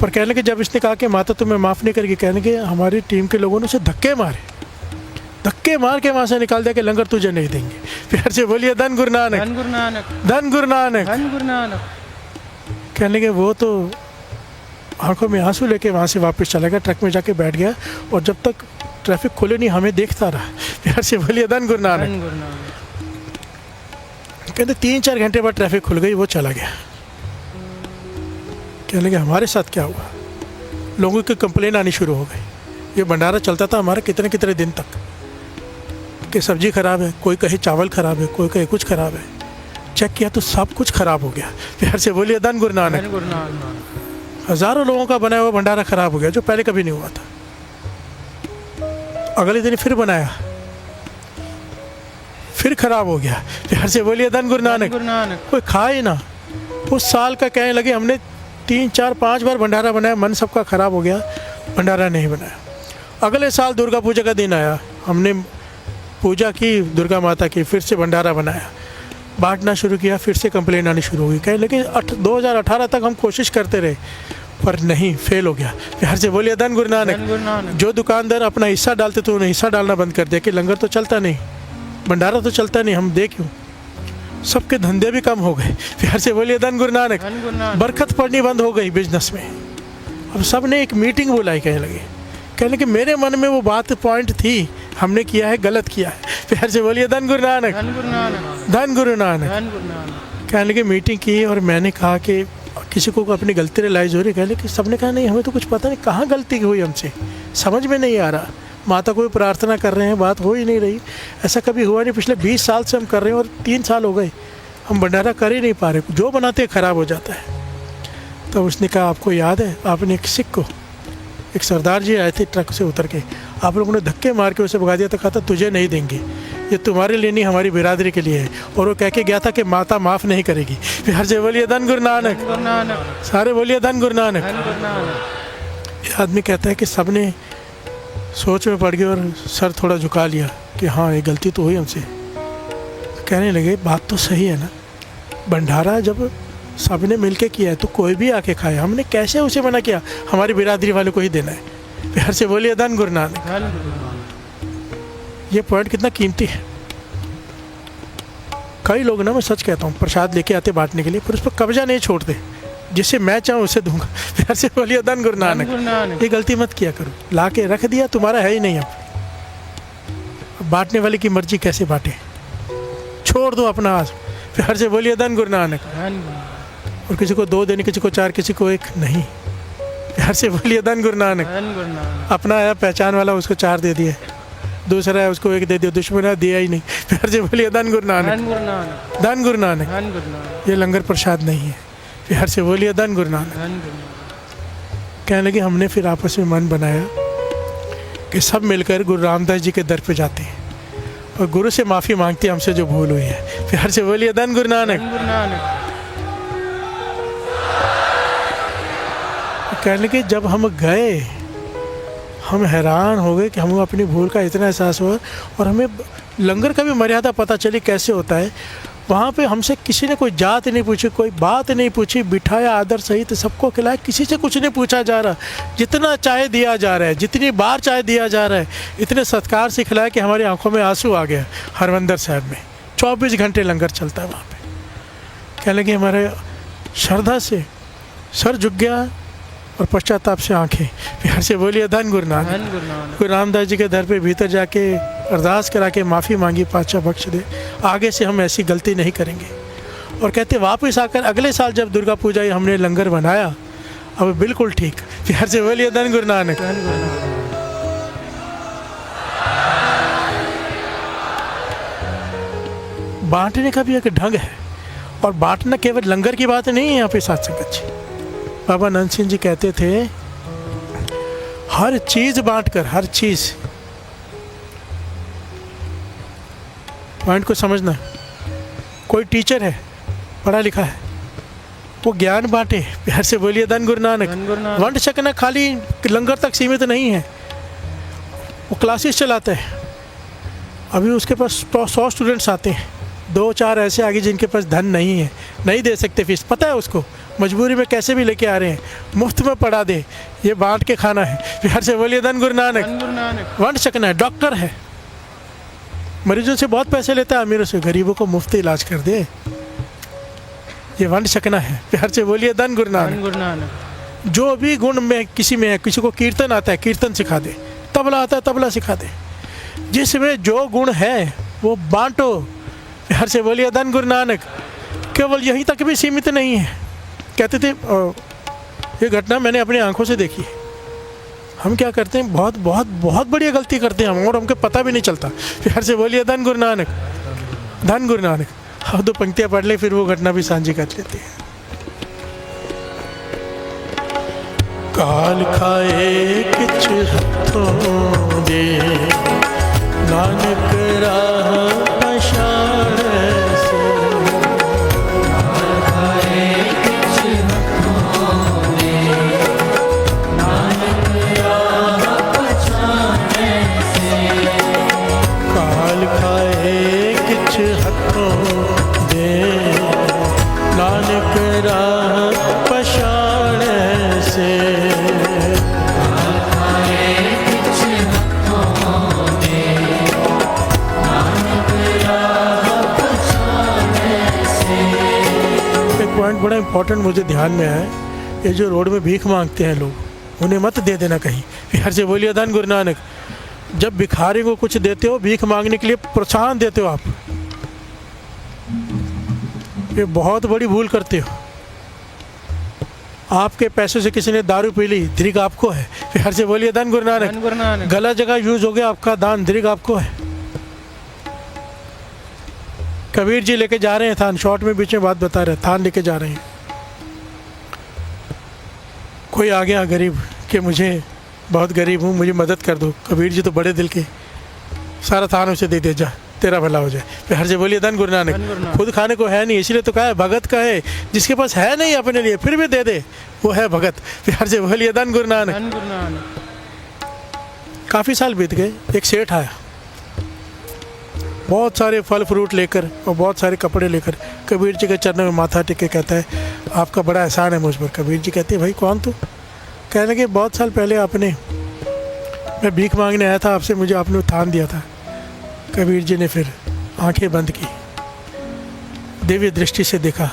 पर कहने लगे जब इसने कहा कि माता तुम्हें माफ़ नहीं करेगी, कहने लगे हमारी टीम के लोगों ने उसे धक्के मारे, धक्के मार के वहाँ से निकाल दिया कि लंगर तुझे नहीं देंगे। प्यार से बोलिए धन गुरु नानक, धन गुरु नानक, धन गुरु नानक। धन गुरु नानक। कहने लगे वो तो आंखों में आंसू लेके वहाँ से वापस चला गया, ट्रक में जाके बैठ गया और जब तक ट्रैफिक खुले नहीं हमें देखता रहा। प्यार से बोलिए धन गुरु नानक। धन गुरु नानक। कहते 3-4 घंटे बाद ट्रैफिक खुल गई, वो चला गया। कहने लगे हमारे साथ क्या हुआ, लोगों की कंप्लेन आनी शुरू हो गई। ये भंडारा चलता था हमारा कितने कितने दिन तक कि सब्जी खराब है, कोई कहे चावल खराब है, कोई कहे कुछ खराब है। चेक किया तो सब कुछ खराब हो गया। प्यार से बोलिए धन गुरु नानक। धन गुरु नानक। हज़ारों लोगों का बनाया हुआ भंडारा खराब हो गया जो पहले कभी नहीं हुआ था। अगले दिन फिर बनाया, फिर खराब हो गया। प्यार से बोलिए धन गुरु धन नानक। गुरु नानक। कोई खाए ना। उस साल का कहने लगे हमने 3-4-5 बार भंडारा बनाया, मन सबका खराब हो गया, भंडारा नहीं बनाया। अगले साल दुर्गा पूजा का दिन आया, हमने पूजा की दुर्गा माता की, फिर से भंडारा बनाया, बांटना शुरू किया, फिर से कंप्लेन आनी शुरू हुई। कहने लगे 2018 तक हम कोशिश करते रहे पर नहीं, फेल हो गया। प्यार से बोलिए धन गुरु धन नानक। गुरु नानक। जो दुकानदार अपना हिस्सा डालते तो उन्हें हिस्सा डालना बंद कर दिया कि लंगर तो चलता नहीं, भंडारा तो चलता नहीं, हम दे क्यों। सबके धंधे भी कम हो गए। प्यार से बोलिए धन गुरु नानक। धन गुरु नानक। बरकत पड़नी बंद हो गई बिजनेस में। अब सब ने एक मीटिंग बुलाई, कहने लगे मेरे मन में वो बात पॉइंट थी, हमने किया है, गलत किया है। प्यार से बोलिए धन गुरु नानक। धन गुरु नानक। धन गुरु नानक। धन गुरु नानक। कहने लगे मीटिंग की और मैंने कहा कि किसी को अपनी गलती रियलाइज़ हो रही। कहने लगे सबने कहा नहीं हमें तो कुछ पता नहीं कहाँ गलती हुई हमसे, समझ में नहीं आ रहा। माता को भी प्रार्थना कर रहे हैं, बात हो ही नहीं रही। ऐसा कभी हुआ नहीं, पिछले 20 साल से हम कर रहे हैं और 3 साल हो गए हम भंडारा कर ही नहीं पा रहे, जो बनाते ख़राब हो जाता है। तो उसने कहा आपको याद है आपने एक सिख को, एक सरदार जी आए थे ट्रक से उतर के, आप लोगों ने धक्के मार के उसे भगा दिया, तो कहा था तुझे नहीं देंगे, ये तुम्हारे लिए नहीं हमारी बिरादरी के लिए है। और वो कह के गया था कि माता माफ़ नहीं करेगी। प्यार से बोलिए धन गुरु नानक। धन गुरु नानक। सारे बोलिए धन गुरु नानक। धन गुरु नानक। ये आदमी कहता है कि सब ने सोच में पड़ गए और सर थोड़ा झुका लिया कि हाँ ये गलती तो हुई हमसे। कहने लगे बात तो सही है ना, भंडारा जब सब ने मिल के किया है तो कोई भी आके खाए, हमने कैसे उसे मना किया, हमारी बिरादरी वालों को ही देना है। प्यार से बोलिए धन गुरु नानक। धन गुरु नानक। ये पॉइंट कितना कीमती है। कई लोग ना, मैं सच कहता हूँ, प्रसाद लेके आते बांटने के लिए, पर उस पर कब्जा नहीं छोड़ते, जिसे मैं चाहूँ उसे दूंगा। प्यार से बोलिए धन गुरु धन नानक। गुरु नानक। ये गलती मत किया करो, ला के रख दिया तुम्हारा है ही नहीं। अब बांटने वाले की मर्जी कैसे बांटे, छोड़ दो अपना आज। प्यार से बोलिए धन गुरु नानक। धन गुरु नानक। और किसी को 2 देने, किसी को 4, किसी को 1 नहीं। प्यार से बोलिए धन गुरु नानक। धन गुरु नानक। अपना आया पहचान वाला उसको 4 दे दिए, दूसरा है उसको 1 दे दिया, दुश्मन है दिया ही नहीं। प्यार से बोलिए धन गुरु नानक। धन गुरु नानक। धन गुरु नानक। धन गुरु नानक। ये लंगर प्रसाद नहीं है। प्यार से बोलिए धन गुरु नानक। धन गुरु नानक। कहने लगे हमने फिर आपस में मन बनाया कि सब मिलकर गुरु रामदास जी के दर पे जाते हैं और गुरु से माफ़ी मांगते हैं हमसे जो भूल हुई है। प्यार से बोलिए धन गुरु नानक। धन गुरु नानक। कहने लगे जब हम गए हम हैरान हो गए कि हमें अपनी भूल का इतना एहसास हुआ और हमें लंगर का भी मर्यादा पता चली कैसे होता है। वहाँ पे हमसे किसी ने कोई जात नहीं पूछी, कोई बात नहीं पूछी, बिठाया आदर सहित सबको खिलाया, किसी से कुछ नहीं पूछा जा रहा। जितना चाय दिया जा रहा है, जितनी बार चाय दिया जा रहा है, इतने सत्कार से खिलाया कि हमारी आंखों में आंसू आ गया। हरमंदर साहब में 24 घंटे लंगर चलता है वहाँ पे। कहने लगे हमारे श्रद्धा से सर झुक गया और पश्चाताप से आंखें। प्यार से बोलिए धन गुरु नानक। धन गुरु नानक। गुरु रामदास जी के दर पे भीतर जाके अरदास करा के माफ़ी मांगी, पातशाह बख्श दे, आगे से हम ऐसी गलती नहीं करेंगे। और कहते वापस आकर अगले साल जब दुर्गा पूजा हमने लंगर बनाया, अब बिल्कुल ठीक। प्यार से बोलिए धन गुरु नानक। धन गुरु नानक। बांटने का भी एक ढंग है और बांटना केवल लंगर की बात नहीं है। यहाँ पे साथ संगत जी, बाबा नंद सिंह जी कहते थे हर चीज बांटकर, हर चीज, पॉइंट को समझना। कोई टीचर है, पढ़ा लिखा है, वो ज्ञान बांटे। प्यार से बोलिए धन गुरु नानक। धन गुरु नानक। वंट छकना खाली लंगर तक सीमित नहीं है, वो क्लासेस चलाता है। अभी उसके पास 100 स्टूडेंट्स आते हैं, 2-4 ऐसे आगे जिनके पास धन नहीं है, नहीं दे सकते फीस, पता है उसको, मजबूरी में कैसे भी लेके आ रहे हैं, मुफ्त में पढ़ा दे, ये बांट के खाना है। प्यार से बोलिए धन गुरु नानक। धन गुरु नानक। वंट छकना है, डॉक्टर है, मरीजों से बहुत पैसे लेता है, अमीरों से, गरीबों को मुफ्त इलाज कर दे। ये वंड शकना है। प्यार से बोलिए धन गुरु नानक। धन गुरु नानक। जो भी गुण में किसी में है, किसी को कीर्तन आता है कीर्तन सिखा दे, तबला आता है तबला सिखा दे, जिसमें जो गुण है वो बांटो। प्यार से बोलिए धन गुरु नानक। केवल यहीं तक भी सीमित नहीं है। कहते थे, ये घटना मैंने अपनी आंखों से देखी है। हम क्या करते हैं, बहुत बहुत बहुत बढ़िया गलती करते हैं हम, और हमको पता भी नहीं चलता। प्यार से बोलिए धन गुरु नानक। धन गुरु नानक। अब दो पंक्तियाँ पढ़ ले, फिर वो घटना भी सांझी कर लेते हैं। काल खाए किछ हथों दे, नानक राह पछाड़ से। काल खाए किछ हथों दे, नानक राह पछाड़े से। काल खाए किछ हथों दे, नानक राह पछाड़ से। पॉइंट बड़ा इंपॉर्टेंट मुझे ध्यान में है, ये जो रोड में भीख मांगते हैं लोग, उन्हें मत दे देना कहीं। प्यार से बोलिए धन गुरु नानक। जब भिखारी को कुछ देते हो, भीख मांगने के लिए प्रोत्साहन देते हो आप, ये बहुत बड़ी भूल करते हो। आपके पैसों से किसी ने दारू पी ली, दृग आपको है। प्यार से बोलिए धन गुरु नानक। धन गुरु नानक। गलत जगह यूज हो गया आपका दान, दृग आपको है। कबीर जी लेके जा रहे हैं थान, शॉर्ट में बीच में बात बता रहे हैं, थान लेके जा रहे हैं। कोई आ गया गरीब कि मुझे बहुत गरीब हूँ, मुझे मदद कर दो। कबीर जी तो बड़े दिल के, सारा थान उसे दे दे, जा तेरा भला हो जाए। प्यार से बोलिए धन गुरु धन गुरु नानक। नानक। खुद खाने को है नहीं, इसलिए तो कहा है भगत का है, जिसके पास है नहीं अपने लिए फिर भी दे दे, वो है भगत। प्यार से बोलिए धन गुरु नानक। धन गुरु नानक। काफ़ी साल बीत गए, एक सेठ आया बहुत सारे फल फ्रूट लेकर और बहुत सारे कपड़े लेकर कबीर जी के चरणों में माथा टेक के कहता है, आपका बड़ा एहसान है मुझ पर। कबीर जी कहते हैं, भाई कौन तू? कहने लगे, बहुत साल पहले आपने, मैं भीख मांगने आया था आपसे, मुझे आपने उत्थान दिया था। कबीर जी ने फिर आंखें बंद की, दिव्य दृष्टि से देखा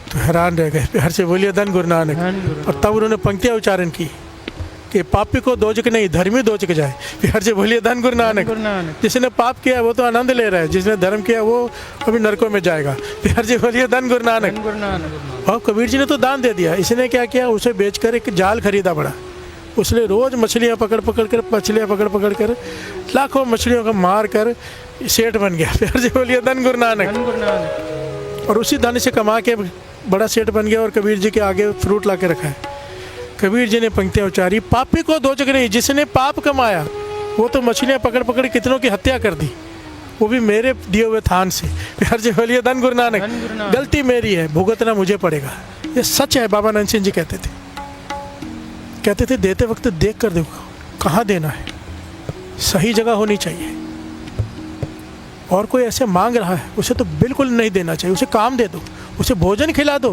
तो हैरान रह गए। प्यार से बोलिए धन गुरु नानक। धन गुरु। और तब उन्होंने पंक्तियाँ उच्चारण की कि पापी को दोजक नहीं, धर्मी दोजक जाए। प्यार से बोलिए धन गुरु धन नानक। गुरु नानक। जिसने पाप किया वो तो आनंद ले रहा है, जिसने धर्म किया वो अभी नरकों में जाएगा। प्यार से बोलिए धन गुरु नानक। धन गुरु नानक। और कबीर जी ने तो दान दे दिया, इसने क्या किया, उसे बेचकर एक जाल खरीदा बड़ा। उसने रोज मछलियाँ पकड़ पकड़ कर लाखों मछलियों को मार कर सेठ बन गया। प्यार से बोलिए धन गुरु नानक। धन गुरु नानक। और उसी धन से कमा के बड़ा सेठ बन गया और कबीर जी के आगे फ्रूट ला के रखा है। कबीर जी ने पंक्तियाँ उच्चारी, पापी को दोजक नहीं, जिसने पाप कमाया वो तो मछलियाँ पकड़ पकड़ कितनों की हत्या कर दी, वो भी मेरे दिए हुए थान से। प्यार से बोलिए धन गुरु नानक। धन गुरु नानक। गलती मेरी है, भुगतना मुझे पड़ेगा। ये सच है। बाबा नंद सिंह जी कहते थे देते वक्त देख कर देखो कहाँ देना है, सही जगह होनी चाहिए। और कोई ऐसे मांग रहा है उसे तो बिल्कुल नहीं देना चाहिए, उसे काम दे दो, उसे भोजन खिला दो,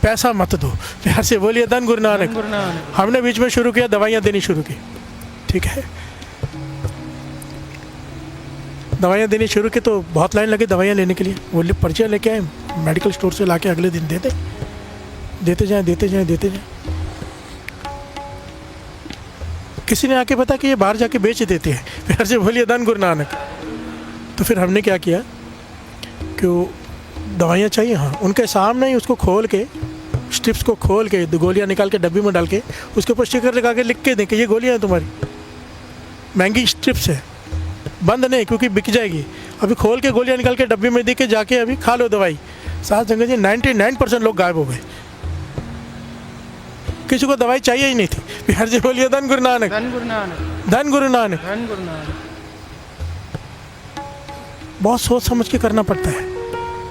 पैसा मत दो। प्यार से बोलिए धन गुरु धन नानक। गुरु नानक। हमने बीच में शुरू किया, दवाइयाँ देनी शुरू की, ठीक है, दवाइयाँ देनी शुरू की तो बहुत लाइन लगी दवाइयाँ लेने के लिए। वो पर्चियाँ लेके आए मेडिकल स्टोर से, लाके अगले दिन देते जाएं। किसी ने आके पता कि ये बाहर जाके बेच देते हैं। प्यार से बोलिए धन गुरु नानक। तो फिर हमने क्या किया कि वो दवाइयाँ चाहिए, हाँ, उनके सामने ही उसको खोल के, स्ट्रिप्स को खोल के, गोलियाँ निकाल के डब्बी में डाल के उसके ऊपर स्टिकर लगा के लिख के दें कि ये गोलियाँ हैं तुम्हारी, महंगी स्ट्रिप्स है, बंद नहीं क्योंकि बिक जाएगी, अभी खोल के गोलियाँ निकाल के डब्बी में दे के जाके अभी खा लो दवाई। साथ संगत जी 99% लोग गायब हो गए, किसी को दवाई चाहिए ही नहीं थी। प्यार से बोलिए धन गुरु नानक। धन गुरु नानक। धन गुरु नानक। धन गुरु नानक। बहुत सोच समझ के करना पड़ता है,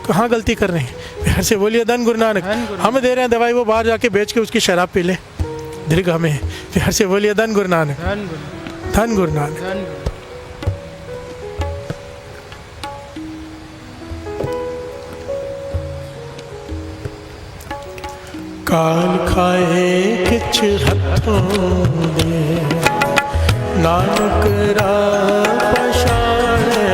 कहाँ गलती कर रहे हैं। प्यार से बोलिए धन गुरु नानक। धन गुरु हम दे रहे हैं दवाई, वो बाहर जाके बेच के उसकी शराब पी ले, दीर्घ हमें है। प्यार से बोलिए धन गुरु नानक। धन गुरु। धन गुरु नानक। धन गुरु। काल खाए किछ हथों दे, नानक राह पछाड़े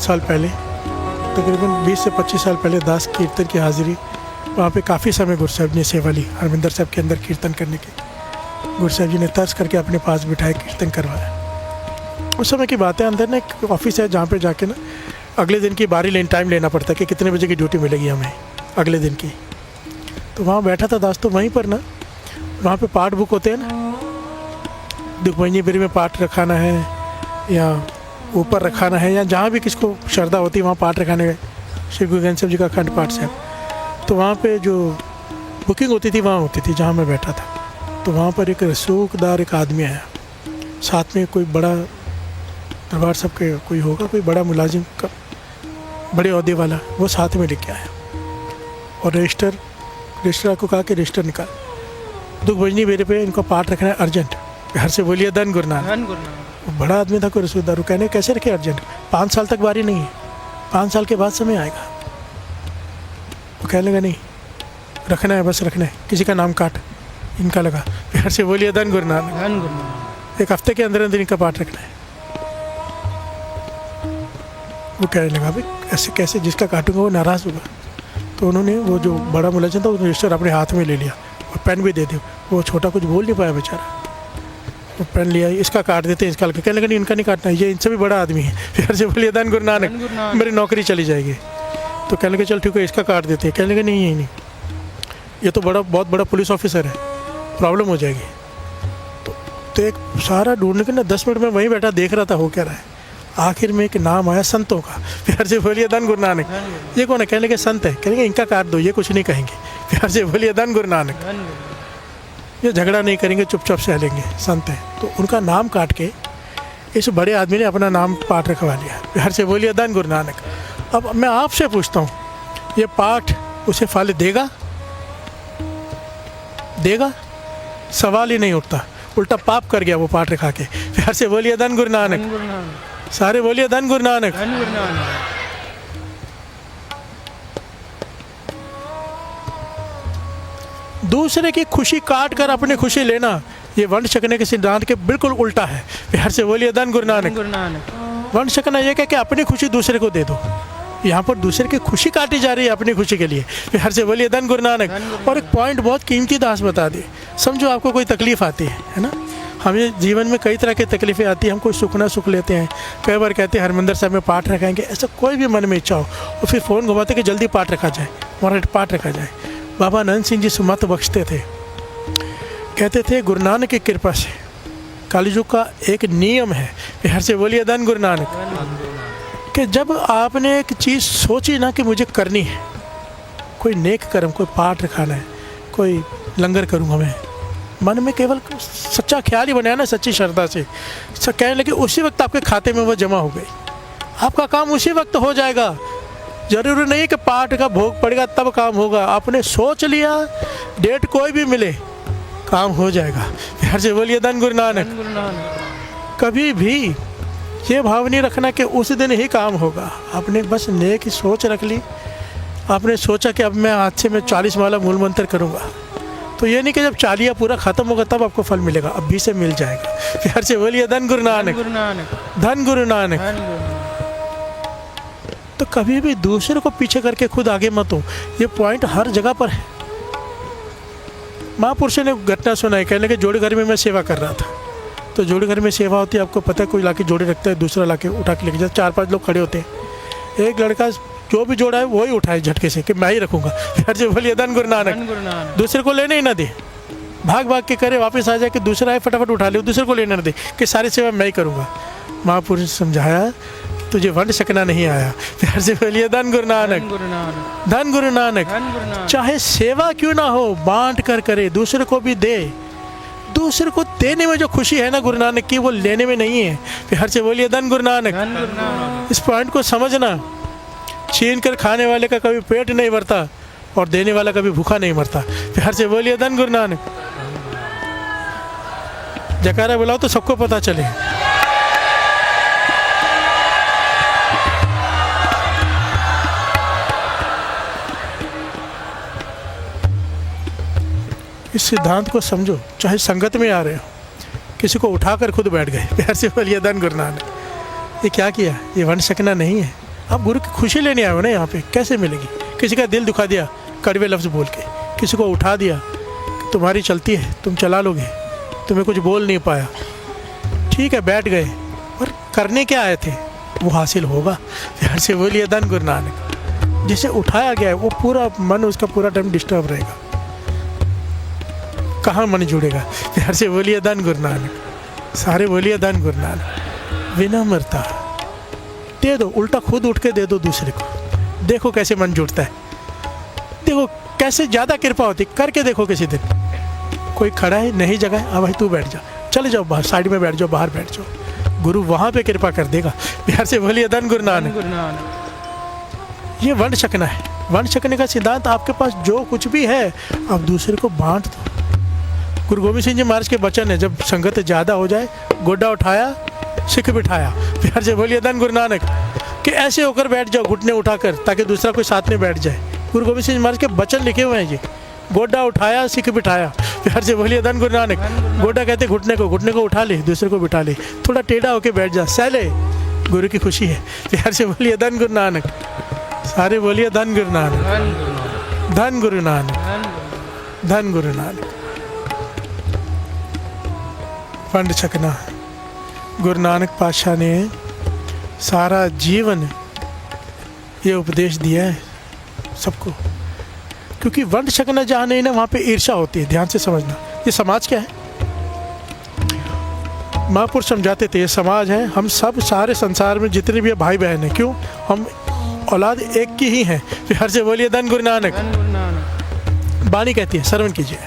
साल पहले, तकरीबन 20 से 25 साल पहले दास कीर्तन की हाज़िरी, वहाँ पे काफ़ी समय गुरु साहब ने सेवा ली हरमिंदर साहब के अंदर कीर्तन करने की। गुरु साहब जी ने तर्ज करके अपने पास बिठाए, कीर्तन करवाया। उस समय की बातें, अंदर ना एक ऑफिस है जहाँ पे जाके ना अगले दिन की बारी टाइम लेना पड़ता है कि कितने बजे की ड्यूटी मिलेगी हमें अगले दिन की। तो वहाँ बैठा था दास, तो वहीं पर ना वहाँ पे पाठ बुक होते हैं ना, दुखमंजी बेरी में पाठ रखाना है या ऊपर रखाना है या जहाँ भी किसको श्रद्धा होती है वहाँ पाठ रखाने है। श्री गुरु ग्रंथ साहब जी का अखंड पाठ साहब, तो वहाँ पे जो बुकिंग होती थी वहाँ होती थी जहाँ मैं बैठा था। तो वहाँ पर एक रसूखदार एक आदमी आया, साथ में कोई बड़ा दरबार साहब के कोई होगा, कोई बड़ा मुलाजिम का बड़े ओहदे वाला, वो साथ में लेके आया और रजिस्टर को कहा कि रजिस्टर निकाल, दुख भजनी बेरे पे इनको पाठ रखना है अर्जेंट, घर से बोलिए धन गुरु नानक। धन गुरु नानक। वो बड़ा आदमी था कोई रसूखदार, वो कहने कैसे रखे अर्जेंट, 5 साल तक बारी नहीं है, 5 साल के बाद समय आएगा। वो कहने लगा नहीं रखना है, बस रखना है, किसी का नाम काट, इनका लगा, घर से बोलिए धन गुरु नानक। धन गुरु नानक। 1 हफ्ते के अंदर अंदर इनका पाठ रखना है। वो कहने लगा भाई ऐसे कैसे, जिसका काटूंगा वो नाराज़ होगा। तो उन्होंने वो जो बड़ा मुलाजिम था वो रजिस्टर अपने हाथ में ले लिया और पेन भी दे दिया। वो छोटा कुछ बोल नहीं पाया बेचारा, वो पेन लिया, इसका काट देते हैं, इसका कहने लगा नहीं इनका नहीं काटना, ये इनसे भी बड़ा आदमी है। फिर से बोलिए धन गुरु नानक, मेरी नौकरी चली जाएगी। तो कहने लगे चल ठीक है इसका काट देते हैं। कहने लगे नहीं नहीं, ये तो बहुत बड़ा पुलिस ऑफिसर है, प्रॉब्लम हो जाएगी। तो एक सारा ढूंढने के ना 10 मिनट में वहीं बैठा देख रहा था हो क्या रहा है। आखिर में एक नाम आया संतों का, प्यार से बोलिए धन गुरु नानक। ये कौन है, कहने लगे संत है। कहने लगे इनका काट दो, ये कुछ नहीं कहेंगे, प्यार से बोलिए धन गुरु नानक। धन गुरु। ये झगड़ा नहीं करेंगे, चुपचाप से लेंगे, संत है। तो उनका नाम काट के इस बड़े आदमी ने अपना नाम पाठ रखवा लिया, प्यार से बोलिए धन गुरु नानक। अब मैं आपसे पूछता हूँ, ये पाठ उसे फल देगा? देगा? सवाल ही नहीं उठता, उल्टा पाप कर गया वो पाठ रखा के। प्यार से बोलिए धन गुरु नानक। धन गुरु नानक। सारे बोलिए धन गुरु नानक। धन गुरु नानक। दूसरे की खुशी काट कर अपनी खुशी लेना, ये वंश छकने के सिद्धांत के बिल्कुल उल्टा है। प्यार से बोलिए धन गुरु धन नानक। गुरु नानक। वंश छकना ये कह के अपनी खुशी दूसरे को दे दो, यहाँ पर दूसरे की खुशी काटी जा रही है अपनी खुशी के लिए। प्यार से बोलिए धन गुरु नानक। और एक पॉइंट बहुत कीमती दास बता दी, समझो आपको कोई तकलीफ आती है ना, हमें जीवन में कई तरह की तकलीफ़ें आती हैं, हम कोई सुख ना सुख लेते हैं। कई बार कहते हैं हरमिंदर साहब में पाठ रखाएंगे, ऐसा कोई भी मन में इच्छा हो और फिर फ़ोन घुमाते कि जल्दी पाठ रखा जाए, हमारा पाठ रखा जाए। बाबा आनंद सिंह जी सुमत बख्शते थे, कहते थे गुरु नानक की कृपा से कलयुग का एक नियम है, प्यार से बोलिए धन गुरु नानक, कि जब आपने एक चीज़ सोची ना कि मुझे करनी है, कोई नेक कर्म, कोई पाठ रखाना है, कोई लंगर करूँगा मैं, मन में केवल सच्चा ख्याल ही बनाया ना, सच्ची श्रद्धा से कहने लगे, उसी वक्त आपके खाते में वो जमा हो गई, आपका काम उसी वक्त हो जाएगा। जरूरी नहीं कि पाठ का भोग पड़ेगा तब काम होगा, आपने सोच लिया, डेट कोई भी मिले, काम हो जाएगा। प्यार से बोलिए धन गुरु नानक। धन गुरु नानक। कभी भी ये भाव नहीं रखना कि उस दिन ही काम होगा। आपने बस नेक सोच रख ली, आपने सोचा कि अब मैं आज से मैं 40 माला मूल मंत्र करूँगा, तो ये नहीं कि जब 40 पूरा ख़त्म होगा तब आपको फल मिलेगा, अभी से मिल जाएगा। प्यार से बोलिए धन गुरु नानक। गुरु नानक। धन गुरु नानक। धन गुरु नानक। तो कभी भी दूसरे को पीछे करके खुद आगे मत हो, ये पॉइंट हर जगह पर है। महापुरुष ने घटना सुनाई, कहने के जोड़े घर में मैं सेवा कर रहा था, तो जोड़े घर में सेवा होती है, आपको पता है, कोई लाके जोड़े रखता है, दूसरा लाके उठा के लेके जाता, 4-5 लोग खड़े होते हैं, एक लड़का जो भी जोड़ा है वही उठाए झटके से कि मैं ही रखूँगा। फिर से बोलिए धन गुरु नानक। धन गुरु नानक। दूसरे को लेने ही ना दे, भाग भाग के करे, वापस आ जाए कि दूसरा है फटाफट उठा ले, दूसरे को लेने ना दे कि सारी सेवा मैं ही करूँगा। महापुरुष ने समझाया तुझे वंश सकना नहीं आया। प्यार से बोलिए धन गुरु नानक। धन गुरु नानक। धन गुरु नानक। धन गुरु नानक। चाहे सेवा क्यों ना हो, बांट कर करे, दूसरे को भी दे। दूसरे को देने में जो खुशी है ना गुरु नानक की, वो लेने में नहीं है। प्यार से बोलिए धन गुरु नानक। धन गुरु नानक। इस पॉइंट को समझना, छीन कर खाने वाले का कभी पेट नहीं भरता और देने वाला कभी भूखा नहीं मरता। प्यार से बोलिए धन गुरु नानक। जयकारा बुलाओ तो सबको पता चले। इस सिद्धांत को समझो, चाहे संगत में आ रहे हो, किसी को उठाकर खुद बैठ गए, प्यार से बोलिए धन गुरु नानक। ये क्या किया? ये वंश सकना नहीं है, आप गुरु की खुशी लेने आए हो ना यहाँ पे, कैसे मिलेगी? किसी का दिल दुखा दिया कड़वे लफ्ज़ बोल के, किसी को उठा दिया, तुम्हारी चलती है तुम चला लोगे, तुम्हें कुछ बोल नहीं पाया, ठीक है बैठ गए, पर करने क्या आए थे वो हासिल होगा। प्यार से बोलिए धन गुरु नानक। जिसे उठाया गया है वो पूरा मन उसका पूरा टाइम डिस्टर्ब रहेगा, कहाँ मन जुड़ेगा? प्यार से बोलिए धन गुरु नानक। सारे बोलिए धन गुरु नानक। विनम्रता दे दो, उल्टा खुद उठ के दे दो दूसरे को, देखो कैसे मन जुड़ता है, देखो कैसे ज़्यादा कृपा होती, करके देखो किसी दिन। कोई खड़ा है नहीं जगह है, हाँ भाई तू बैठ जा, चले जाओ बाहर साइड में बैठ जाओ, बाहर बैठ जाओ, गुरु वहाँ पे कृपा कर देगा। प्यार से बोलिए धन गुरु नानक। गुरु नानक। ये वंड छकना है। वंड छकने का सिद्धांत, आपके पास जो कुछ भी है आप दूसरे को बांट दो। गुरु गोविंद सिंह जी महाराज के वचन है, जब संगत ज़्यादा हो जाए गोड्डा उठाया सिख बिठाया। प्यार से बोलिए धन गुरु नानक। कि ऐसे होकर बैठ जाओ घुटने उठाकर, ताकि दूसरा कोई साथ में बैठ जाए। गुरु गोविंद सिंह महाराज के वचन लिखे हुए हैं जी, गोड्डा उठाया सिख बिठाया। प्यार से बोलिए धन गुरु नानक। गोड्डा कहते घुटने को उठा ले, दूसरे को बिठा ले, थोड़ा टेढ़ा होकर बैठ जा, सहले, गुरु की खुशी है। प्यार से बोलिए धन गुरु नानक। सारे बोलिए धन गुरु नानक, धन गुरु नानक, धन गुरु नानक। फंड छकना, गुरु नानक पातशाह ने सारा जीवन ये उपदेश दिया है सबको, क्योंकि वंड छकना जहाँ नहीं ना वहाँ पे ईर्ष्या होती है। ध्यान से समझना, ये समाज क्या है? महापुरुष समझाते थे ये समाज है, हम सब सारे संसार में जितने भी भाई बहन हैं, क्यों? हम औलाद एक की ही हैं। प्यार से बोलिए धन गुरु नानक। बानी कहती है, श्रवण कीजिए।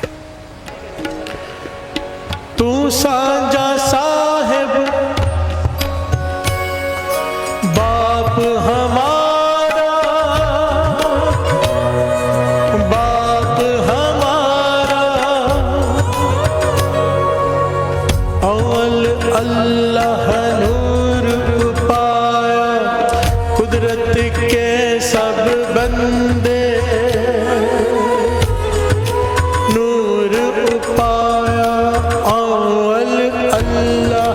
तू साझा साहेब बाप हमारा, बाप हमारा, अव्वल अल्लाह नूर पाया, कुदरत के सब बंदे नूर पाया, अव्वल अल्लाह।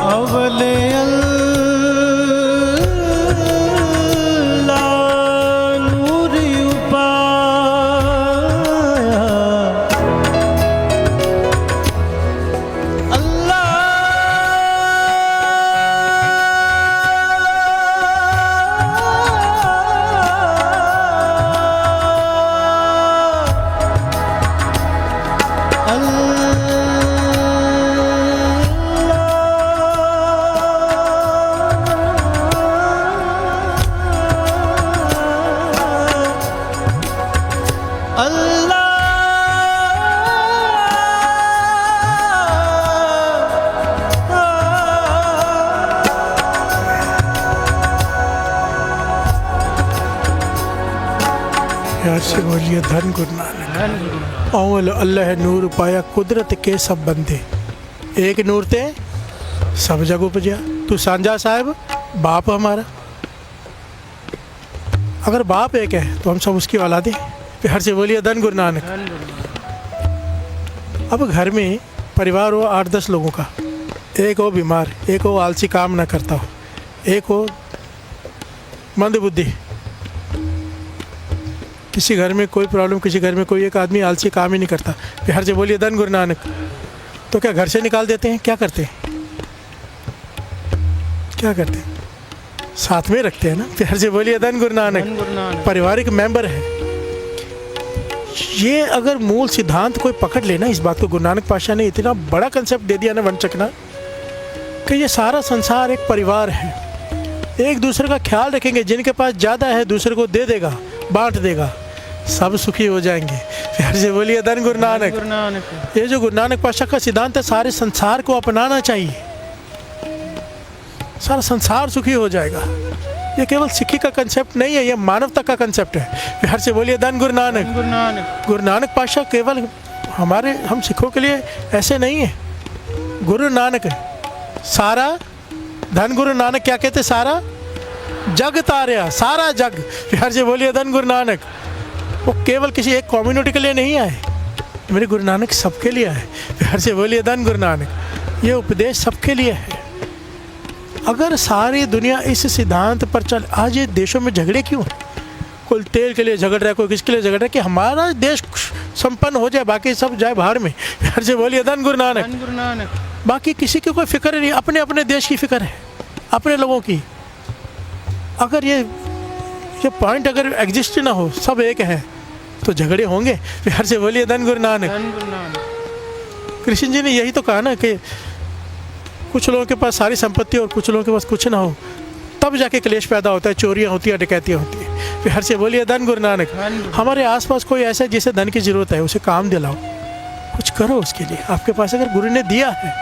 अवले अल्लाह नूर उपाया, प्यार से बोलिए धन गुरु नानक। अव्वल अल्लाह नूर पाया, कुदरत के सब बंदे एक नूर ते सब जग उपजा। तू सांझा साहब बाप हमारा। अगर बाप एक है तो हम सब उसकी औलादे। प्यार से बोलिए धन गुरु नानक। अब घर में परिवार हो 8-10 लोगों का, एक हो बीमार, एक हो आलसी काम ना करता हो, एक हो मंद बुद्धि, किसी घर में कोई प्रॉब्लम, किसी घर में कोई एक आदमी आलसी काम ही नहीं करता। प्यार से बोलिए धन गुरु नानक। तो क्या घर से निकाल देते हैं? क्या करते हैं? क्या करते हैं? साथ में रखते हैं ना। प्यार से बोलिए धन गुरु नानक। पारिवारिक मेंबर है। ये अगर मूल सिद्धांत कोई पकड़ लेना, इस बात को गुरु नानक पातशाह ने इतना बड़ा कंसेप्ट दे दिया ना वंड छकना, कि ये सारा संसार एक परिवार है। एक दूसरे का ख्याल रखेंगे, जिनके पास ज़्यादा है दूसरे को दे देगा, बांट देगा, सब सुखी हो जाएंगे। प्यार से बोलिए धन गुरु नानक। ये जो गुरु नानक पातशाह का सिद्धांत है, सारे संसार को अपनाना चाहिए, सारा संसार सुखी हो जाएगा। ये केवल सिक्खी का कंसेप्ट नहीं है, ये मानवता का कंसेप्ट है। प्यार से बोलिए धन गुरु नानक। गुरु नानक पातशाह केवल हमारे हम सिखों के लिए ऐसे नहीं है। गुरु नानक सारा, धन गुरु नानक क्या कहते? सारा जग तारया, सारा जग। प्यार से बोलिए धन गुरु नानक। वो केवल किसी एक कम्युनिटी के लिए नहीं आए, मेरे गुरु नानक सबके लिए आए। प्यार से बोलिए धन गुरु नानक। ये उपदेश सबके लिए है। अगर सारी दुनिया इस सिद्धांत पर चल, आज ये देशों में झगड़े क्यों हैं? कोई तेल के लिए झगड़ रहा है, कोई किसके लिए झगड़ रहा है, कि हमारा देश संपन्न हो जाए, बाकी सब जाए बाहर में। प्यार से बोलिए धन गुरु नानक। धन गुरु नानक। बाकी किसी की कोई फिक्र नहीं, अपने अपने देश की फिक्र है, अपने लोगों की। अगर ये पॉइंट अगर एग्जिस्ट ना हो, सब एक है, तो झगड़े होंगे। प्यार से बोलिए धन गुरु नानक। धन गुरु नानक। कृष्ण जी ने यही तो कहा ना कि कुछ लोगों के पास सारी संपत्ति और कुछ लोगों के पास कुछ ना हो, तब जाके क्लेश पैदा होता है, चोरियां होती है, डकैतियां होती है। प्यार से बोलिए धन गुरु नानक। हमारे आसपास कोई ऐसा है जिसे धन की ज़रूरत है, उसे काम दिलाओ, कुछ करो उसके लिए। आपके पास अगर गुरु ने दिया है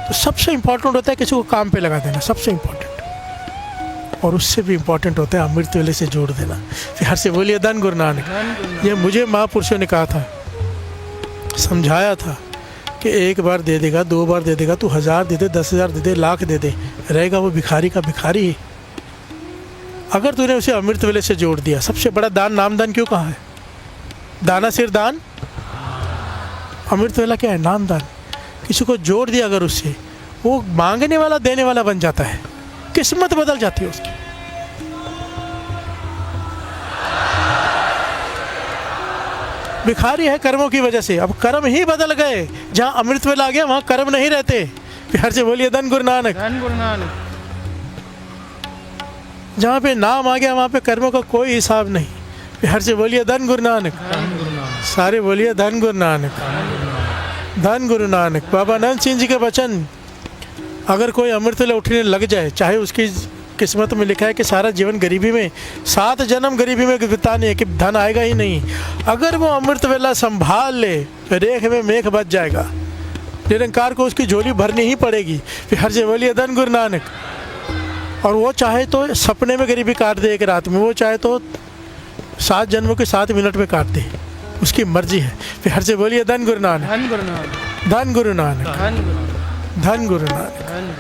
तो सबसे इम्पोर्टेंट होता है किसी को काम पे लगा देना, सबसे इम्पोर्टेंट। और उससे भी इम्पोर्टेंट होता है अमृत वेले से जोड़ देना। प्यार से बोलिए धन गुरु नानक। ये मुझे महापुरुषों ने कहा था, समझाया था कि एक बार दे देगा, 2 बार दे देगा, तू 1000 दे दे, 10,000 दे दे, लाख दे दे, रहेगा वो भिखारी का भिखारी ही। अगर तूने उसे अमृत वेले से जोड़ दिया, सबसे बड़ा दान नाम दान क्यों कहा है? दाना सिर दान, अमृत वेला क्या है? नाम दान। किसी को जोड़ दिया अगर उससे, वो मांगने वाला देने वाला बन जाता है, किस्मत बदल जाती है उसकी। भिखारी है कर्मों की वजह से, अब कर्म ही बदल गए। जहाँ अमृत वेला आ गया वहाँ कर्म नहीं रहते। प्यार से बोलिए धन गुरु नानक। धन गुरु नानक। जहाँ पे नाम आ गया वहाँ पे कर्मों का कोई हिसाब नहीं। प्यार से बोलिए धन गुरु नानक। धन गुरु नानक। सारे बोलिए धन गुरु नानक। धन गुरु नानक। बाबा नंद सिंह जी के वचन, अगर कोई अमृत वेला उठने लग जाए, चाहे उसकी किस्मत में लिखा है कि सारा जीवन गरीबी में, 7 जन्म गरीबी में बिताने, कि धन आएगा ही नहीं, अगर वो अमृत वेला संभाल ले, रेख में मेघ बच जाएगा। निरंकार को उसकी झोली भरनी ही पड़ेगी। प्यार से बोलिए धन गुरु नानक। और वो चाहे तो सपने में गरीबी काट दे एक रात में, वो चाहे तो 7 जन्मों के 7 मिनट में काट दे, उसकी मर्जी है। प्यार से बोलिए धन गुरु नानक। धन गुरु नानक। धन गुरु नानक। धन गुरु नानक। धन गुरु नानक। धन